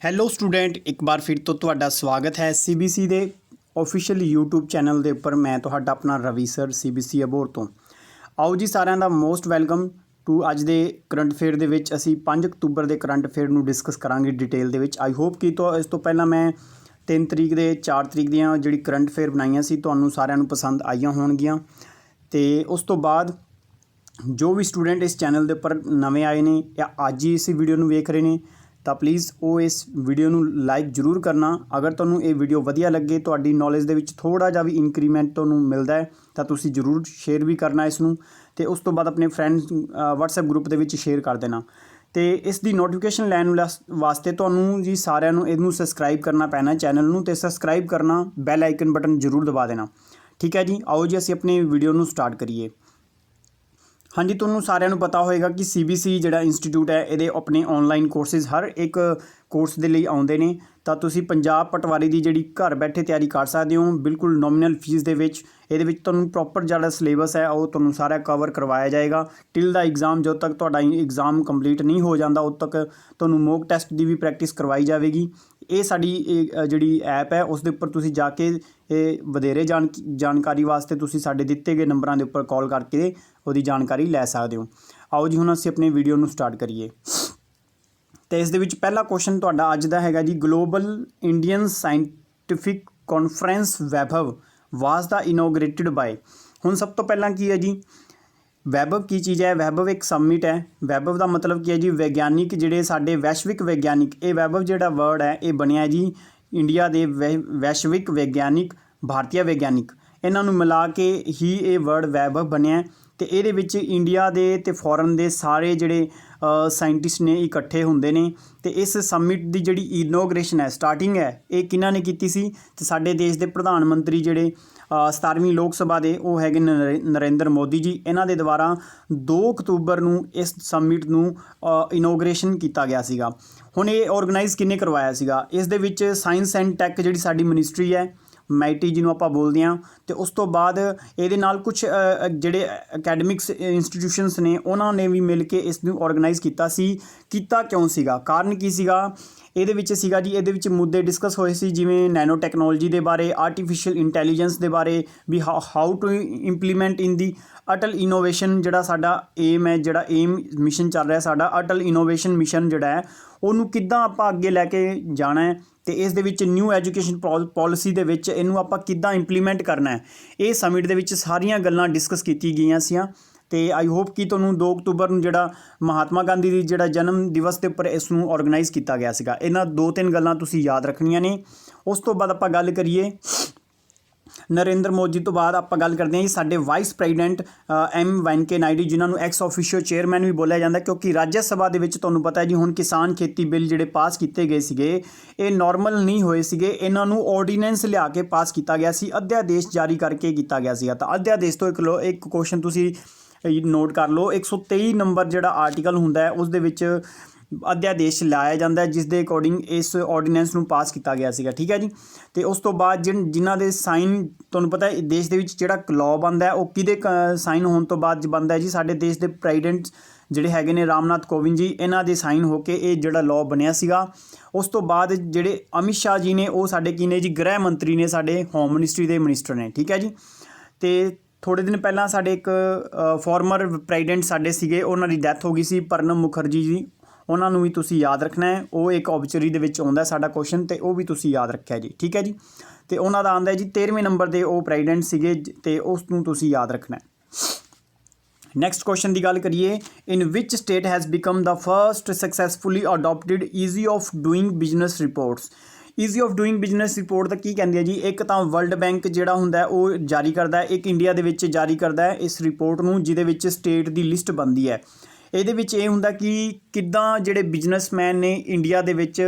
Hello student, ਇੱਕ ਵਾਰ ਫਿਰ ਤੋਂ ਤੁਹਾਡਾ ਸਵਾਗਤ ਹੈ ਸੀਬੀਸੀ ਦੇ ਆਫੀਸ਼ੀਅਲ YouTube ਚੈਨਲ ਦੇ ਉੱਪਰ। ਮੈਂ ਤੁਹਾਡਾ ਆਪਣਾ ਰਵੀ ਸਰ ਸੀਬੀਸੀ ਅਬੋਹਰ ਤੋਂ। ਆਓ ਜੀ ਸਾਰਿਆਂ ਦਾ ਮੋਸਟ ਵੈਲਕਮ ਟੂ ਅੱਜ ਦੇ ਕਰੰਟ ਅਫੇਅਰ ਦੇ ਵਿੱਚ। ਅਸੀਂ 5 ਅਕਤੂਬਰ ਦੇ ਕਰੰਟ ਅਫੇਅਰ ਨੂੰ ਡਿਸਕਸ ਕਰਾਂਗੇ ਡਿਟੇਲ ਦੇ ਵਿੱਚ। ਆਈ ਹੋਪ ਕਿ ਇਸ ਤੋਂ ਪਹਿਲਾਂ ਮੈਂ 3 ਤਰੀਕ ਦੇ 4 ਤਰੀਕ ਦੀਆਂ ਜਿਹੜੀ ਕਰੰਟ ਅਫੇਅਰ ਬਣਾਈਆਂ ਸੀ ਤੁਹਾਨੂੰ ਸਾਰਿਆਂ ਨੂੰ ਪਸੰਦ ਆਈਆਂ ਹੋਣਗੀਆਂ। ਅਤੇ ਉਸ ਤੋਂ ਬਾਅਦ ਜੋ ਵੀ ਸਟੂਡੈਂਟ ਇਸ ਚੈਨਲ ਦੇ ਉੱਪਰ ਨਵੇਂ ਆਏ ਨੇ ਜਾਂ ਅੱਜ ਹੀ ਇਸ ਵੀਡੀਓ ਨੂੰ ਵੇਖ ਰਹੇ ਨੇ ਤਾਂ ਪਲੀਜ਼ ਉਹ ਇਸ ਵੀਡੀਓ ਨੂੰ ਲਾਈਕ ਜ਼ਰੂਰ ਕਰਨਾ। ਅਗਰ ਤੁਹਾਨੂੰ ਇਹ ਵੀਡੀਓ ਵਧੀਆ ਲੱਗੇ, ਤੁਹਾਡੀ ਨੌਲੇਜ ਦੇ ਵਿੱਚ ਥੋੜ੍ਹਾ ਜਿਹਾ ਵੀ ਇੰਕਰੀਮੈਂਟ ਤੁਹਾਨੂੰ ਮਿਲਦਾ ਹੈ ਤਾਂ ਤੁਸੀਂ ਜ਼ਰੂਰ ਸ਼ੇਅਰ ਵੀ ਕਰਨਾ ਇਸ ਨੂੰ। ਅਤੇ ਉਸ ਤੋਂ ਬਾਅਦ ਆਪਣੇ ਫਰੈਂਡਸ WhatsApp ਗਰੁੱਪ ਦੇ ਵਿੱਚ ਸ਼ੇਅਰ ਕਰ ਦੇਣਾ। ਅਤੇ ਇਸ ਦੀ ਨੋਟੀਫਿਕੇਸ਼ਨ ਲੈਣ ਵਾਸਤੇ ਤੁਹਾਨੂੰ ਜੀ ਸਾਰਿਆਂ ਨੂੰ ਇਹਨੂੰ ਸਬਸਕ੍ਰਾਈਬ ਕਰਨਾ ਪੈਣਾ ਚੈਨਲ ਨੂੰ, ਅਤੇ ਸਬਸਕ੍ਰਾਈਬ ਕਰਨਾ ਬੈਲ ਆਈਕਨ ਬਟਨ ਜ਼ਰੂਰ ਦਬਾ ਦੇਣਾ। ਠੀਕ ਹੈ ਜੀ, ਆਓ ਜੀ ਅਸੀਂ ਆਪਣੀ ਵੀਡੀਓ ਨੂੰ ਸਟਾਰਟ ਕਰੀਏ। ਹਾਂਜੀ, ਤੁਹਾਨੂੰ ਸਾਰਿਆਂ ਨੂੰ ਪਤਾ ਹੋਏਗਾ ਕਿ CBC ਜਿਹੜਾ ਇੰਸਟੀਟਿਊਟ ਹੈ ਇਹਦੇ ਆਪਣੇ ਔਨਲਾਈਨ ਕੋਰਸਿਸ ਹਰ ਇੱਕ ਕੋਰਸ ਦੇ ਲਈ ਆਉਂਦੇ ਨੇ। ਤਾਂ ਤੁਸੀਂ ਪੰਜਾਬ ਪਟਵਾਰੀ ਦੀ ਜਿਹੜੀ ਘਰ ਬੈਠੇ ਤਿਆਰੀ ਕਰ ਸਕਦੇ ਹੋ ਬਿਲਕੁਲ ਨੋਮੀਨਲ ਫੀਸ ਦੇ ਵਿੱਚ। ਇਹਦੇ ਵਿੱਚ ਤੁਹਾਨੂੰ ਪ੍ਰੋਪਰ ਜਿਹੜਾ ਸਿਲੇਬਸ ਹੈ ਉਹ ਤੁਹਾਨੂੰ ਸਾਰਾ ਕਵਰ ਕਰਵਾਇਆ ਜਾਏਗਾ ਟਿਲ ਦਾ ਐਗਜ਼ਾਮ। ਜਦੋਂ ਤੱਕ ਤੁਹਾਡਾ ਐਗਜ਼ਾਮ ਕੰਪਲੀਟ ਨਹੀਂ ਹੋ ਜਾਂਦਾ ਉਦੋਂ ਤੱਕ ਤੁਹਾਨੂੰ ਮੌਕ ਟੈਸਟ ਦੀ ਵੀ ਪ੍ਰੈਕਟਿਸ ਕਰਵਾਈ ਜਾਵੇਗੀ। ਇਹ ਸਾਡੀ ਜਿਹੜੀ ਐਪ ਹੈ ਉਸ ਦੇ ਉੱਪਰ ਤੁਸੀਂ ਜਾ ਕੇ ਇਹ ਵਧੇਰੇ ਜਾਣਕਾਰੀ ਵਾਸਤੇ ਤੁਸੀਂ ਸਾਡੇ ਦਿੱਤੇ ਗਏ ਨੰਬਰਾਂ ਦੇ ਉੱਪਰ ਕਾਲ ਕਰਕੇ ਉਹਦੀ ਜਾਣਕਾਰੀ ਲੈ ਸਕਦੇ ਹੋ। ਆਓ ਜੀ ਹੁਣ ਅਸੀਂ ਆਪਣੀ ਵੀਡੀਓ ਨੂੰ ਸਟਾਰਟ ਕਰੀਏ। ਅਤੇ ਇਸ ਦੇ ਵਿੱਚ ਪਹਿਲਾ ਕੁਐਸਚਨ ਤੁਹਾਡਾ ਅੱਜ ਦਾ ਹੈਗਾ ਜੀ, global Indian scientific conference Vaibhav was the inaugurated by. ਹੁਣ ਸਭ ਤੋਂ ਪਹਿਲਾਂ ਕੀ ਹੈ ਜੀ, ਵੈਭਵ ਕੀ ਚੀਜ਼ ਹੈ? ਵੈਭਵ ਇੱਕ ਸਮਿਟ ਹੈ। ਵੈਭਵ ਦਾ ਮਤਲਬ ਕੀ ਹੈ ਜੀ, ਵਿਗਿਆਨਿਕ ਜਿਹੜੇ ਸਾਡੇ ਵੈਸ਼ਵਿਕ ਵਿਗਿਆਨਿਕ। ਇਹ ਵੈਭਵ ਜਿਹੜਾ ਵਰਡ ਹੈ ਇਹ ਬਣਿਆ ਜੀ ਇੰਡੀਆ ਦੇ ਵੈਸ਼ਵਿਕ ਵਿਗਿਆਨਿਕ, ਭਾਰਤੀ ਵਿਗਿਆਨਿਕ, ਇਹਨਾਂ ਨੂੰ ਮਿਲਾ ਕੇ ਹੀ ਇਹ ਵਰਡ ਵੈਭਵ ਬਣਿਆ। ਅਤੇ ਇਹਦੇ ਵਿੱਚ ਇੰਡੀਆ ਦੇ ਅਤੇ ਫੋਰਨ ਦੇ ਸਾਰੇ ਜਿਹੜੇ ਸਾਇੰਟਿਸਟ ਨੇ ਇਕੱਠੇ ਹੁੰਦੇ ਨੇ। ਅਤੇ ਇਸ ਸਮਿਟ ਦੀ ਜਿਹੜੀ ਇਨੋਗ੍ਰੇਸ਼ਨ ਹੈ, ਸਟਾਰਟਿੰਗ ਹੈ, ਇਹ ਕਿਹਨਾਂ ਨੇ ਕੀਤੀ ਸੀ? ਅਤੇ ਸਾਡੇ ਦੇਸ਼ ਦੇ ਪ੍ਰਧਾਨ ਮੰਤਰੀ ਜਿਹੜੇ 17ਵੀਂ ਲੋਕ ਸਭਾ ਦੇ ਉਹ ਹੈਗੇ ਨਰਿੰਦਰ ਮੋਦੀ ਜੀ। ਇਹਨਾਂ ਦੇ ਦੁਆਰਾ 2 ਅਕਤੂਬਰ ਨੂੰ ਇਸ ਸਮਿਟ ਨੂੰ ਇਨੋਗ੍ਰੇਸ਼ਨ ਕੀਤਾ ਗਿਆ ਸੀਗਾ। ਹੁਣ ਇਹ ਔਰਗਨਾਈਜ਼ ਕਿਹਨੇ ਕਰਵਾਇਆ ਸੀਗਾ? ਇਸ ਦੇ ਵਿੱਚ ਸਾਇੰਸ ਐਂਡ ਟੈਕ ਜਿਹੜੀ ਸਾਡੀ ਮਿਨਿਸਟਰੀ ਹੈ, MIT ਜਿਹਨੂੰ ਆਪਾਂ ਬੋਲਦੇ ਹਾਂ, ਅਤੇ ਉਸ ਤੋਂ ਬਾਅਦ ਇਹਦੇ ਨਾਲ ਕੁਛ ਜਿਹੜੇ ਅਕੈਡਮਿਕਸ ਇੰਸਟੀਟਿਊਸ਼ਨਸ ਨੇ ਉਹਨਾਂ ਨੇ ਵੀ ਮਿਲ ਕੇ ਇਸ ਨੂੰ ਔਰਗਨਾਈਜ਼ ਕੀਤਾ ਸੀ। ਕੀਤਾ ਕਿਉਂ ਸੀਗਾ? ਕਾਰਨ ਕੀ ਸੀਗਾ? ਇਹਦੇ ਵਿੱਚ ਸੀਗਾ ਜੀ, ਇਹਦੇ ਵਿੱਚ ਮੁੱਦੇ ਡਿਸਕਸ ਹੋਏ ਸੀ ਜਿਵੇਂ ਨੈਨੋ ਟੈਕਨੋਲੋਜੀ ਦੇ ਬਾਰੇ, ਆਰਟੀਫਿਸ਼ੀਅਲ ਇੰਟੈਲੀਜੈਂਸ ਦੇ ਬਾਰੇ, ਵੀ how to implement in the Atal innovation. ਜਿਹੜਾ ਸਾਡਾ ਏਮ ਹੈ, ਜਿਹੜਾ ਏਮ ਮਿਸ਼ਨ ਚੱਲ ਰਿਹਾ ਸਾਡਾ ਅਟਲ ਇਨੋਵੇਸ਼ਨ ਮਿਸ਼ਨ ਜਿਹੜਾ ਹੈ ਉਹਨੂੰ ਕਿੱਦਾਂ ਆਪਾਂ ਅੱਗੇ ਲੈ ਕੇ ਜਾਣਾ ਹੈ, ਅਤੇ ਇਸ ਦੇ ਵਿੱਚ ਨਿਊ ਐਜੂਕੇਸ਼ਨ ਪੋਲਿਸੀ ਦੇ ਵਿੱਚ ਇਹਨੂੰ ਆਪਾਂ ਕਿੱਦਾਂ ਇੰਪਲੀਮੈਂਟ ਕਰਨਾ ਹੈ। ਇਹ ਸਮਿਟ ਦੇ ਵਿੱਚ ਸਾਰੀਆਂ ਗੱਲਾਂ ਡਿਸਕਸ ਕੀਤੀ ਗਈਆਂ ਸੀਆਂ। ਅਤੇ ਆਈ ਹੋਪ ਕਿ ਤੁਹਾਨੂੰ 2 ਅਕਤੂਬਰ ਨੂੰ ਜਿਹੜਾ ਮਹਾਤਮਾ ਗਾਂਧੀ ਦੀ ਜਿਹੜਾ ਜਨਮ ਦਿਵਸ ਦੇ ਉੱਪਰ ਇਸ ਨੂੰ ਔਰਗਨਾਈਜ਼ ਕੀਤਾ ਗਿਆ ਸੀਗਾ। ਇਹਨਾਂ 2-3 ਗੱਲਾਂ ਤੁਸੀਂ ਯਾਦ ਰੱਖਣੀਆਂ ਨੇ। ਉਸ ਤੋਂ ਬਾਅਦ ਆਪਾਂ ਗੱਲ ਕਰੀਏ ਨਰਿੰਦਰ ਮੋਦੀ ਤੋਂ ਬਾਅਦ ਆਪਾਂ ਗੱਲ ਕਰਦੇ ਹਾਂ ਜੀ ਸਾਡੇ vice president M Venkaiah Naidu, ਜਿਨ੍ਹਾਂ ਨੂੰ ਐਕਸ ਆਫੀਸ਼ੀਓ ਚੇਅਰਮੈਨ ਵੀ ਬੋਲਿਆ ਜਾਂਦਾ, ਕਿਉਂਕਿ ਰਾਜ ਸਭਾ ਦੇ ਵਿੱਚ ਤੁਹਾਨੂੰ ਪਤਾ ਹੈ ਜੀ ਹੁਣ ਕਿਸਾਨ ਖੇਤੀ ਬਿੱਲ ਜਿਹੜੇ ਪਾਸ ਕੀਤੇ ਗਏ ਸੀਗੇ ਇਹ ਨਾਰਮਲ ਨਹੀਂ ਹੋਏ ਸੀਗੇ। ਇਹਨਾਂ ਨੂੰ ਆਰਡੀਨੈਂਸ ਲਿਆ ਕੇ ਪਾਸ ਕੀਤਾ ਗਿਆ ਸੀ, ਅਧਿਆਦੇਸ਼ ਜਾਰੀ ਕਰਕੇ ਕੀਤਾ ਗਿਆ ਸੀਗਾ। ਤਾਂ ਅਧਿਆਦੇਸ਼ ਤੋਂ ਇੱਕ ਕੁਐਸਚਨ ਤੁਸੀਂ ਨੋਟ ਕਰ ਲਓ, 123 ਨੰਬਰ ਜਿਹੜਾ ਆਰਟੀਕਲ ਹੁੰਦਾ ਹੈ ਉਸ ਦੇ ਵਿੱਚ ਅਧਿਆਦੇਸ਼ ਲਾਇਆ ਜਾਂਦਾ ਜਿਸ ਦੇ ਅਕੋਰਡਿੰਗ ਇਸ ਆਰਡੀਨੈਂਸ ਨੂੰ ਪਾਸ ਕੀਤਾ ਗਿਆ ਸੀਗਾ। ਠੀਕ ਹੈ ਜੀ। ਅਤੇ ਉਸ ਤੋਂ ਬਾਅਦ ਜਿਨ੍ਹਾਂ ਦੇ ਸਾਈਨ, ਤੁਹਾਨੂੰ ਪਤਾ ਹੈ ਦੇਸ਼ ਦੇ ਵਿੱਚ ਜਿਹੜਾ ਲਾਅ ਬਣਦਾ ਉਹ ਕਿਹਦੇ ਸਾਈਨ ਹੋਣ ਤੋਂ ਬਾਅਦ ਬਣਦਾ ਜੀ? ਸਾਡੇ ਦੇਸ਼ ਦੇ ਪ੍ਰੈਜ਼ੀਡੈਂਟ ਜਿਹੜੇ ਹੈਗੇ ਨੇ ਰਾਮਨਾਥ ਕੋਵਿੰਦ ਜੀ, ਇਹਨਾਂ ਦੇ ਸਾਈਨ ਹੋ ਕੇ ਇਹ ਜਿਹੜਾ ਲਾਅ ਬਣਿਆ ਸੀਗਾ। ਉਸ ਤੋਂ ਬਾਅਦ ਜਿਹੜੇ ਅਮਿਤ ਸ਼ਾਹ ਜੀ ਨੇ ਉਹ ਸਾਡੇ ਕੀ ਨੇ ਜੀ? ਗ੍ਰਹਿ ਮੰਤਰੀ ਨੇ, ਸਾਡੇ ਹੋਮ ਮਿਨਿਸਟਰੀ ਦੇ ਮਿਨਿਸਟਰ ਨੇ। ਠੀਕ ਹੈ ਜੀ। ਅਤੇ ਥੋੜ੍ਹੇ ਦਿਨ ਪਹਿਲਾਂ ਸਾਡੇ ਇੱਕ ਫਾਰਮਰ ਪ੍ਰੈਜ਼ੀਡੈਂਟ ਸਾਡੇ ਸੀਗੇ, ਉਹਨਾਂ ਦੀ ਡੈਥ ਹੋ ਗਈ ਸੀ, ਪ੍ਰਣਬ ਮੁਖਰਜੀ ਜੀ। ਉਹਨਾਂ ਨੂੰ ਵੀ ਤੁਸੀਂ ਯਾਦ ਰੱਖਣਾ ਹੈ। ਉਹ ਇੱਕ ਔਬਜਰੀ ਦੇ ਵਿੱਚ ਆਉਂਦਾ ਸਾਡਾ ਕੁਐਸਚਨ, ਅਤੇ ਉਹ ਵੀ ਤੁਸੀਂ ਯਾਦ ਰੱਖਿਆ ਜੀ। ਠੀਕ ਹੈ ਜੀ। ਅਤੇ ਉਹਨਾਂ ਦਾ ਆਉਂਦਾ ਜੀ 13ਵੇਂ ਨੰਬਰ ਦੇ ਉਹ ਪ੍ਰੈਜ਼ੀਡੈਂਟ ਸੀਗੇ, ਅਤੇ ਉਸ ਨੂੰ ਤੁਸੀਂ ਯਾਦ ਰੱਖਣਾ ਹੈ। ਨੈਕਸਟ ਕੁਐਸਚਨ ਦੀ ਗੱਲ ਕਰੀਏ, in which state has become the first successfully adopted ease of doing business reports. Ease of doing business report ਦਾ ਕੀ ਕਹਿੰਦੇ ਆ ਜੀ? ਇੱਕ ਤਾਂ ਵਰਲਡ ਬੈਂਕ ਜਿਹੜਾ ਹੁੰਦਾ ਉਹ ਜਾਰੀ ਕਰਦਾ ਹੈ, ਇੱਕ ਇੰਡੀਆ ਦੇ ਵਿੱਚ ਜਾਰੀ ਕਰਦਾ ਹੈ ਇਸ ਰਿਪੋਰਟ ਨੂੰ, ਜਿਹਦੇ ਵਿੱਚ ਸਟੇਟ ਦੀ ਲਿਸਟ ਬਣਦੀ ਹੈ। ਇਹਦੇ ਵਿੱਚ ਇਹ ਹੁੰਦਾ ਕਿ ਕਿੱਦਾਂ ਜਿਹੜੇ ਬਿਜ਼ਨਸਮੈਨ ਨੇ ਇੰਡੀਆ ਦੇ ਵਿੱਚ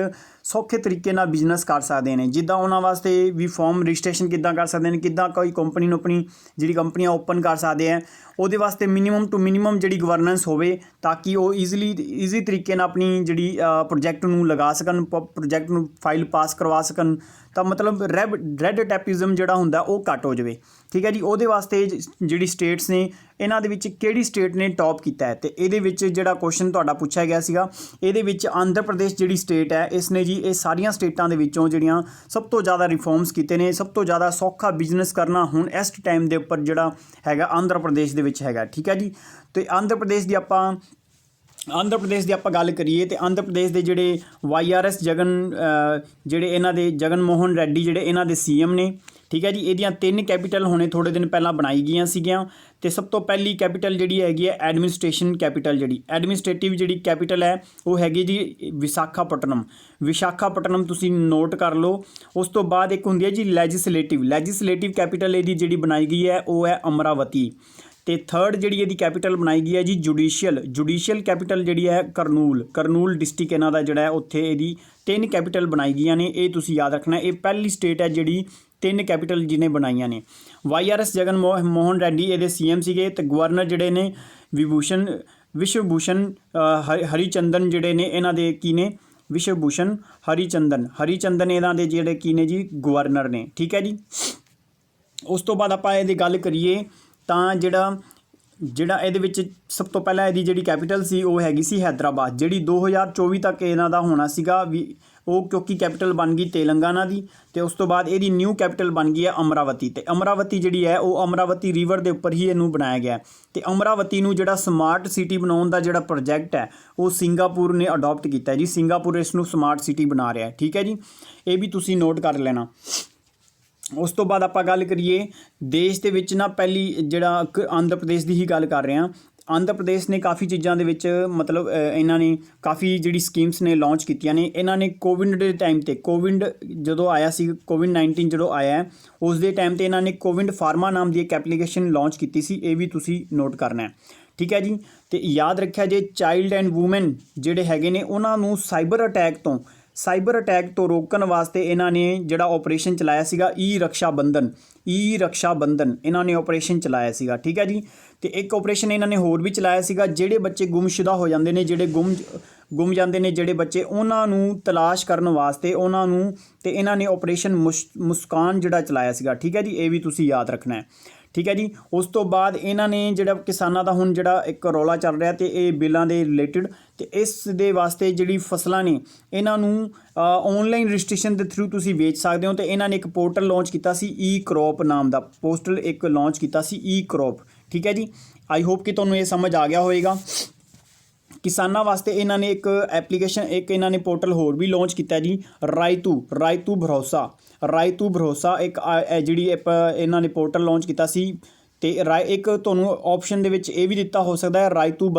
ਸੌਖੇ ਤਰੀਕੇ ਨਾਲ ਬਿਜ਼ਨਸ ਕਰ ਸਕਦੇ ਨੇ, ਜਿੱਦਾਂ ਉਹਨਾਂ ਵਾਸਤੇ ਵੀ ਫਾਰਮ ਰਜਿਸਟ੍ਰੇਸ਼ਨ ਕਿੱਦਾਂ ਕਰ ਸਕਦੇ ਨੇ, ਕਿੱਦਾਂ ਕੋਈ ਕੰਪਨੀ ਨੂੰ ਆਪਣੀ ਜਿਹੜੀ ਕੰਪਨੀਆਂ ਓਪਨ ਕਰ ਸਕਦੇ ਹੈ, ਉਹਦੇ ਵਾਸਤੇ ਮਿਨੀਮਮ ਟੂ ਮਿਨੀਮਮ ਜਿਹੜੀ ਗਵਰਨੈਂਸ ਹੋਵੇ ਤਾਂ ਕਿ ਉਹ ਈਜ਼ੀ ਤਰੀਕੇ ਨਾਲ ਆਪਣੀ ਜਿਹੜੀ ਪ੍ਰੋਜੈਕਟ ਨੂੰ ਲਗਾ ਸਕਣ, ਪ੍ਰੋਜੈਕਟ ਨੂੰ ਫਾਈਲ ਪਾਸ ਕਰਵਾ ਸਕਣ। ਤਾਂ ਮਤਲਬ ਰੈਡ ਟੈਪਿਜ਼ਮ ਜਿਹੜਾ ਹੁੰਦਾ ਉਹ ਘੱਟ ਹੋ ਜਾਵੇ। ਠੀਕ ਹੈ ਜੀ। ਉਹਦੇ ਵਾਸਤੇ ਜਿਹੜੀ ਸਟੇਟਸ ਨੇ ਇਹਨਾਂ ਦੇ ਵਿੱਚ ਕਿਹੜੀ ਸਟੇਟ ਨੇ ਟੌਪ ਕੀਤਾ ਹੈ? ਅਤੇ ਇਹਦੇ ਵਿੱਚ ਜਿਹੜਾ ਕੁਐਸਚਨ ਤੁਹਾਡਾ ਪੁੱਛਿਆ ਗਿਆ ਸੀਗਾ, ਇਹਦੇ ਵਿੱਚ ਆਂਧਰਾ ਪ੍ਰਦੇਸ਼ ਜਿਹੜੀ ਸਟੇਟ ਹੈ ਇਸ ਨੇ ਜੀ ਇਹ ਸਾਰੀਆਂ ਸਟੇਟਾਂ ਦੇ ਵਿੱਚੋਂ ਜਿਹੜੀਆਂ ਸਭ ਤੋਂ ਜ਼ਿਆਦਾ ਰਿਫਾਰਮਸ ਕੀਤੇ ਨੇ, ਸਭ ਤੋਂ ਜ਼ਿਆਦਾ ਸੌਖਾ ਬਿਜ਼ਨਸ ਕਰਨਾ ਹੁਣ ਇਸ ਟਾਈਮ ਦੇ ਉੱਪਰ ਜਿਹੜਾ ਹੈਗਾ ਆਂਧਰਾ ਪ੍ਰਦੇਸ਼ ਦੇ ਵਿੱਚ ਹੈਗਾ। ਠੀਕ ਹੈ ਜੀ। ਤੇ ਆਂਧਰਾ ਪ੍ਰਦੇਸ਼ ਦੀ ਆਪਾਂ ਗੱਲ ਕਰੀਏ ਤੇ ਆਂਧਰਾ ਪ੍ਰਦੇਸ਼ ਦੇ ਜਿਹੜੇ YRS ਜਿਹੜੇ ਇਹਨਾਂ ਦੇ ਜਗਨ ਮੋਹਨ ਰੈੱਡੀ ਜਿਹੜੇ ਇਹਨਾਂ ਦੇ CM ਨੇ। ਠੀਕ ਹੈ ਜੀ। ਇਹਦੀਆਂ 3 ਕੈਪੀਟਲ ਹੁਣੇ ਥੋੜ੍ਹੇ ਦਿਨ ਪਹਿਲਾਂ ਬਣਾਈ ਗਈਆਂ ਸੀਗੀਆਂ ਤੇ ਸਭ ਤੋਂ ਪਹਿਲੀ ਕੈਪੀਟਲ ਜਿਹੜੀ ਹੈਗੀ ਹੈ ਐਡਮਿਨਿਸਟ੍ਰੇਸ਼ਨ ਕੈਪੀਟਲ, ਜਿਹੜੀ ਐਡਮਿਨਿਸਟ੍ਰੇਟਿਵ ਜਿਹੜੀ ਕੈਪੀਟਲ ਹੈ ਉਹ ਹੈਗੀ ਜੀ ਵਿਸ਼ਾਖਾਪਟਨਮ ਤੁਸੀਂ ਨੋਟ ਕਰ ਲਓ। ਉਸ ਤੋਂ ਬਾਅਦ ਇੱਕ ਹੁੰਦੀ ਹੈ ਜੀ ਲੈਜਿਸਲੇਟਿਵ ਕੈਪੀਟਲ ਇਹਦੀ ਜਿਹੜੀ ਬਣਾਈ ਗਈ ਹੈ ਉਹ ਹੈ ਅਮਰਾਵਤੀ। ਤੇ ਥਰਡ ਜਿਹੜੀ ਇਹਦੀ ਕੈਪੀਟਲ ਬਣਾਈ ਗਈ ਹੈ ਜੀ ਜੁਡੀਸ਼ੀਅਲ ਕੈਪੀਟਲ ਜਿਹੜੀ ਹੈ ਕਰਨੂਲ ਡਿਸਟ੍ਰਿਕਟ ਇਹਨਾਂ ਦਾ ਜਿਹੜਾ ਹੈ, ਉੱਥੇ ਇਹਦੀ 3 ਕੈਪੀਟਲ ਬਣਾਈ ਗਈਆਂ ਨੇ। ਇਹ ਤੁਸੀਂ ਯਾਦ ਰੱਖਣਾ, ਇਹ ਪਹਿਲੀ ਸਟੇਟ ਹੈ ਜਿਹੜੀ 3 ਕੈਪੀਟਲ ਜਿਹਨੇ ਬਣਾਈਆਂ ਨੇ। YRS ਜਗਨ ਮੋਹਨ ਰੈੱਡੀ ਇਹਦੇ CM ਸੀਗੇ ਤੇ ਗਵਰਨਰ ਜਿਹੜੇ ਨੇ ਵਿਸ਼ਵਭੂਸ਼ਣ ਹਰੀਚੰਦਨ ਜਿਹੜੇ ਨੇ ਇਹਨਾਂ ਦੇ ਕੀ ਨੇ, ਵਿਸ਼ਵਭੂਸ਼ਣ ਹਰੀਚੰਦਨ ਇਹਨਾਂ ਦੇ ਜਿਹੜੇ ਕੀ ਨੇ ਜੀ ਗਵਰਨਰ ਨੇ। ਠੀਕ ਹੈ ਜੀ। ਉਸ ਤੋਂ ਬਾਅਦ ਆਪਾਂ ਇਹਦੀ ਗੱਲ ਕਰੀਏ ਤਾਂ ਜਿਹੜਾ ਇਹਦੇ ਵਿੱਚ ਸਭ ਤੋਂ ਪਹਿਲਾਂ ਇਹਦੀ ਜਿਹੜੀ ਕੈਪੀਟਲ ਸੀ ਉਹ ਹੈਗੀ ਸੀ ਹੈਦਰਾਬਾਦ, ਜਿਹੜੀ 2024 ਤੱਕ ਇਹਨਾਂ ਦਾ ਹੋਣਾ ਸੀਗਾ ਵੀ ਉਹ, ਕਿਉਂਕਿ ਕੈਪੀਟਲ ਬਣ ਗਈ ਤੇਲੰਗਾਨਾ ਦੀ। ਤੇ ਉਸ ਤੋਂ ਬਾਅਦ ਇਹਦੀ ਨਿਊ ਕੈਪੀਟਲ ਬਣ ਗਈ ਹੈ ਅਮਰਾਵਤੀ। ਤੇ ਅਮਰਾਵਤੀ ਜਿਹੜੀ ਹੈ ਉਹ ਅਮਰਾਵਤੀ ਰਿਵਰ ਦੇ ਉੱਪਰ ਹੀ ਇਹਨੂੰ ਬਣਾਇਆ ਗਿਆ। ਤੇ ਅਮਰਾਵਤੀ ਨੂੰ ਜਿਹੜਾ ਸਮਾਰਟ ਸਿਟੀ ਬਣਾਉਣ ਦਾ ਜਿਹੜਾ ਪ੍ਰੋਜੈਕਟ ਹੈ ਉਹ ਸਿੰਗਾਪੁਰ ਨੇ ਅਡੋਪਟ ਕੀਤਾ ਜੀ। ਸਿੰਗਾਪੁਰ ਇਸ ਨੂੰ ਸਮਾਰਟ ਸਿਟੀ ਬਣਾ ਰਿਹਾ। ਠੀਕ ਹੈ ਜੀ। ਇਹ ਵੀ ਤੁਸੀਂ ਨੋਟ ਕਰ ਲੈਣਾ। ਉਸ ਤੋਂ ਬਾਅਦ ਆਪਾਂ ਗੱਲ ਕਰੀਏ ਦੇਸ਼ ਦੇ ਵਿੱਚ ਨਾ, ਪਹਿਲੀ ਜਿਹੜਾ ਆਂਧਰਾ ਪ੍ਰਦੇਸ਼ ਦੀ ਹੀ ਗੱਲ ਕਰ ਰਹੇ ਹਾਂ। ਆਂਧਰਾ ਪ੍ਰਦੇਸ਼ ਨੇ ਕਾफ़ੀ ਚੀਜ਼ਾਂ ਦੇ ਵਿੱਚ ਮਤਲਬ ਇਹਨਾਂ ਨੇ ਕਾफ़ੀ ਜਿਹੜੀ ਸਕੀਮਸ ਨੇ ਲਾਂਚ ਕੀਤੀਆਂ ਨੇ। ਇਹਨਾਂ ਨੇ ਕੋਵਿਡ ਦੇ ਟਾਈਮ 'ਤੇ ਜਦੋਂ ਆਇਆ ਸੀ, COVID-19 ਜਦੋਂ ਆਇਆ ਉਸ ਦੇ ਟਾਈਮ 'ਤੇ ਇਹਨਾਂ ਨੇ ਕੋਵਿਡ ਫਾਰਮਾ ਨਾਮ ਦੀ ਇੱਕ ਐਪਲੀਕੇਸ਼ਨ ਲਾਂਚ ਕੀਤੀ ਸੀ। ਇਹ ਵੀ ਤੁਸੀਂ ਨੋਟ ਕਰਨਾ ਹੈ। ਠੀਕ ਹੈ ਜੀ। ਤੇ ਯਾਦ ਰੱਖਿਆ ਜੇ ਚਾਈਲਡ ਐਂਡ ਵੂਮੈਨ ਜਿਹੜੇ ਹੈਗੇ ਨੇ ਉਹਨਾਂ ਨੂੰ ਸਾਈਬਰ ਅਟੈਕ ਤੋਂ ਰੋਕਣ ਵਾਸਤੇ ਇਹਨਾਂ ਨੇ ਜਿਹੜਾ ਆਪਰੇਸ਼ਨ ਚਲਾਇਆ ਸੀਗਾ ਈ ਰਕਸ਼ਾ ਬੰਧਨ ਇਹਨਾਂ ਨੇ ਆਪਰੇਸ਼ਨ ਚਲਾਇਆ ਸੀਗਾ। ਠੀਕ ਹੈ ਜੀ। ਤੇ ਇੱਕ ਆਪਰੇਸ਼ਨ ਇਹਨਾਂ ਨੇ ਹੋਰ ਵੀ ਚਲਾਇਆ ਸੀਗਾ, ਜਿਹੜੇ ਬੱਚੇ ਗੁੰਮਸ਼ੁਦਾ ਹੋ ਜਾਂਦੇ ਨੇ, ਜਿਹੜੇ ਗੁੰਮ ਜਾਂਦੇ ਨੇ ਜਿਹੜੇ ਬੱਚੇ, ਉਹਨਾਂ ਨੂੰ ਤਲਾਸ਼ ਕਰਨ ਵਾਸਤੇ ਉਹਨਾਂ ਨੂੰ, ਤੇ ਇਹਨਾਂ ਨੇ ਆਪਰੇਸ਼ਨ ਮੁਸਕਾਨ ਜਿਹੜਾ ਚਲਾਇਆ ਸੀਗਾ। ਠੀਕ ਹੈ ਜੀ। ਇਹ ਵੀ ਤੁਸੀਂ ਯਾਦ ਰੱਖਣਾ ਹੈ। ਠੀਕ ਹੈ ਜੀ। ਉਸ ਤੋਂ ਬਾਅਦ ਇਹਨਾਂ ਨੇ ਜਿਹੜਾ ਕਿਸਾਨਾਂ ਦਾ ਹੁਣ ਜਿਹੜਾ ਇੱਕ ਰੌਲਾ ਚੱਲ ਰਿਹਾ ਤੇ ਇਹ ਬਿੱਲਾਂ ਦੇ ਰਿਲੇਟਡ, ਤੇ ਇਸ ਦੇ ਵਾਸਤੇ ਜਿਹੜੀ ਫਸਲਾਂ ਨੇ ਇਹਨਾਂ ਨੂੰ ਆਨਲਾਈਨ ਰਜਿਸਟ੍ਰੇਸ਼ਨ ਦੇ ਥਰੂ ਤੁਸੀਂ ਵੇਚ ਸਕਦੇ ਹੋ। ਤੇ ਇਹਨਾਂ ਨੇ ਇੱਕ ਪੋਰਟਲ ਲਾਂਚ ਕੀਤਾ ਸੀ ਈ-ਕਰੌਪ ਨਾਮ ਦਾ ਪੋਸਟਲ ਇੱਕ ਲਾਂਚ ਕੀਤਾ ਸੀ ਈ-ਕਰੌਪ। ਠੀਕ ਹੈ ਜੀ। ਆਈ ਹੋਪ ਕਿ ਤੁਹਾਨੂੰ ਇਹ ਸਮਝ ਆ ਗਿਆ ਹੋਵੇਗਾ। ਕਿਸਾਨਾਂ ਵਾਸਤੇ ਇਹਨਾਂ ਨੇ ਇੱਕ ਐਪਲੀਕੇਸ਼ਨ, ਇੱਕ ਇਹਨਾਂ ਨੇ ਪੋਰਟਲ ਹੋਰ ਵੀ ਲਾਂਚ ਕੀਤਾ ਜੀ, ਰਾਇਤੂ ਭਰੋਸਾ ਇੱਕ ਜਿਹੜੀ ਇਹਨਾਂ ਨੇ ਪੋਰਟਲ ਲਾਂਚ ਕੀਤਾ ਸੀ। ਤੇ ਇੱਕ ਤੁਹਾਨੂੰ ਆਪਸ਼ਨ ਦੇ ਵਿੱਚ ਇਹ ਵੀ ਦਿੱਤਾ ਹੋ ਸਕਦਾ ਹੈ ਰਾਇਤੂ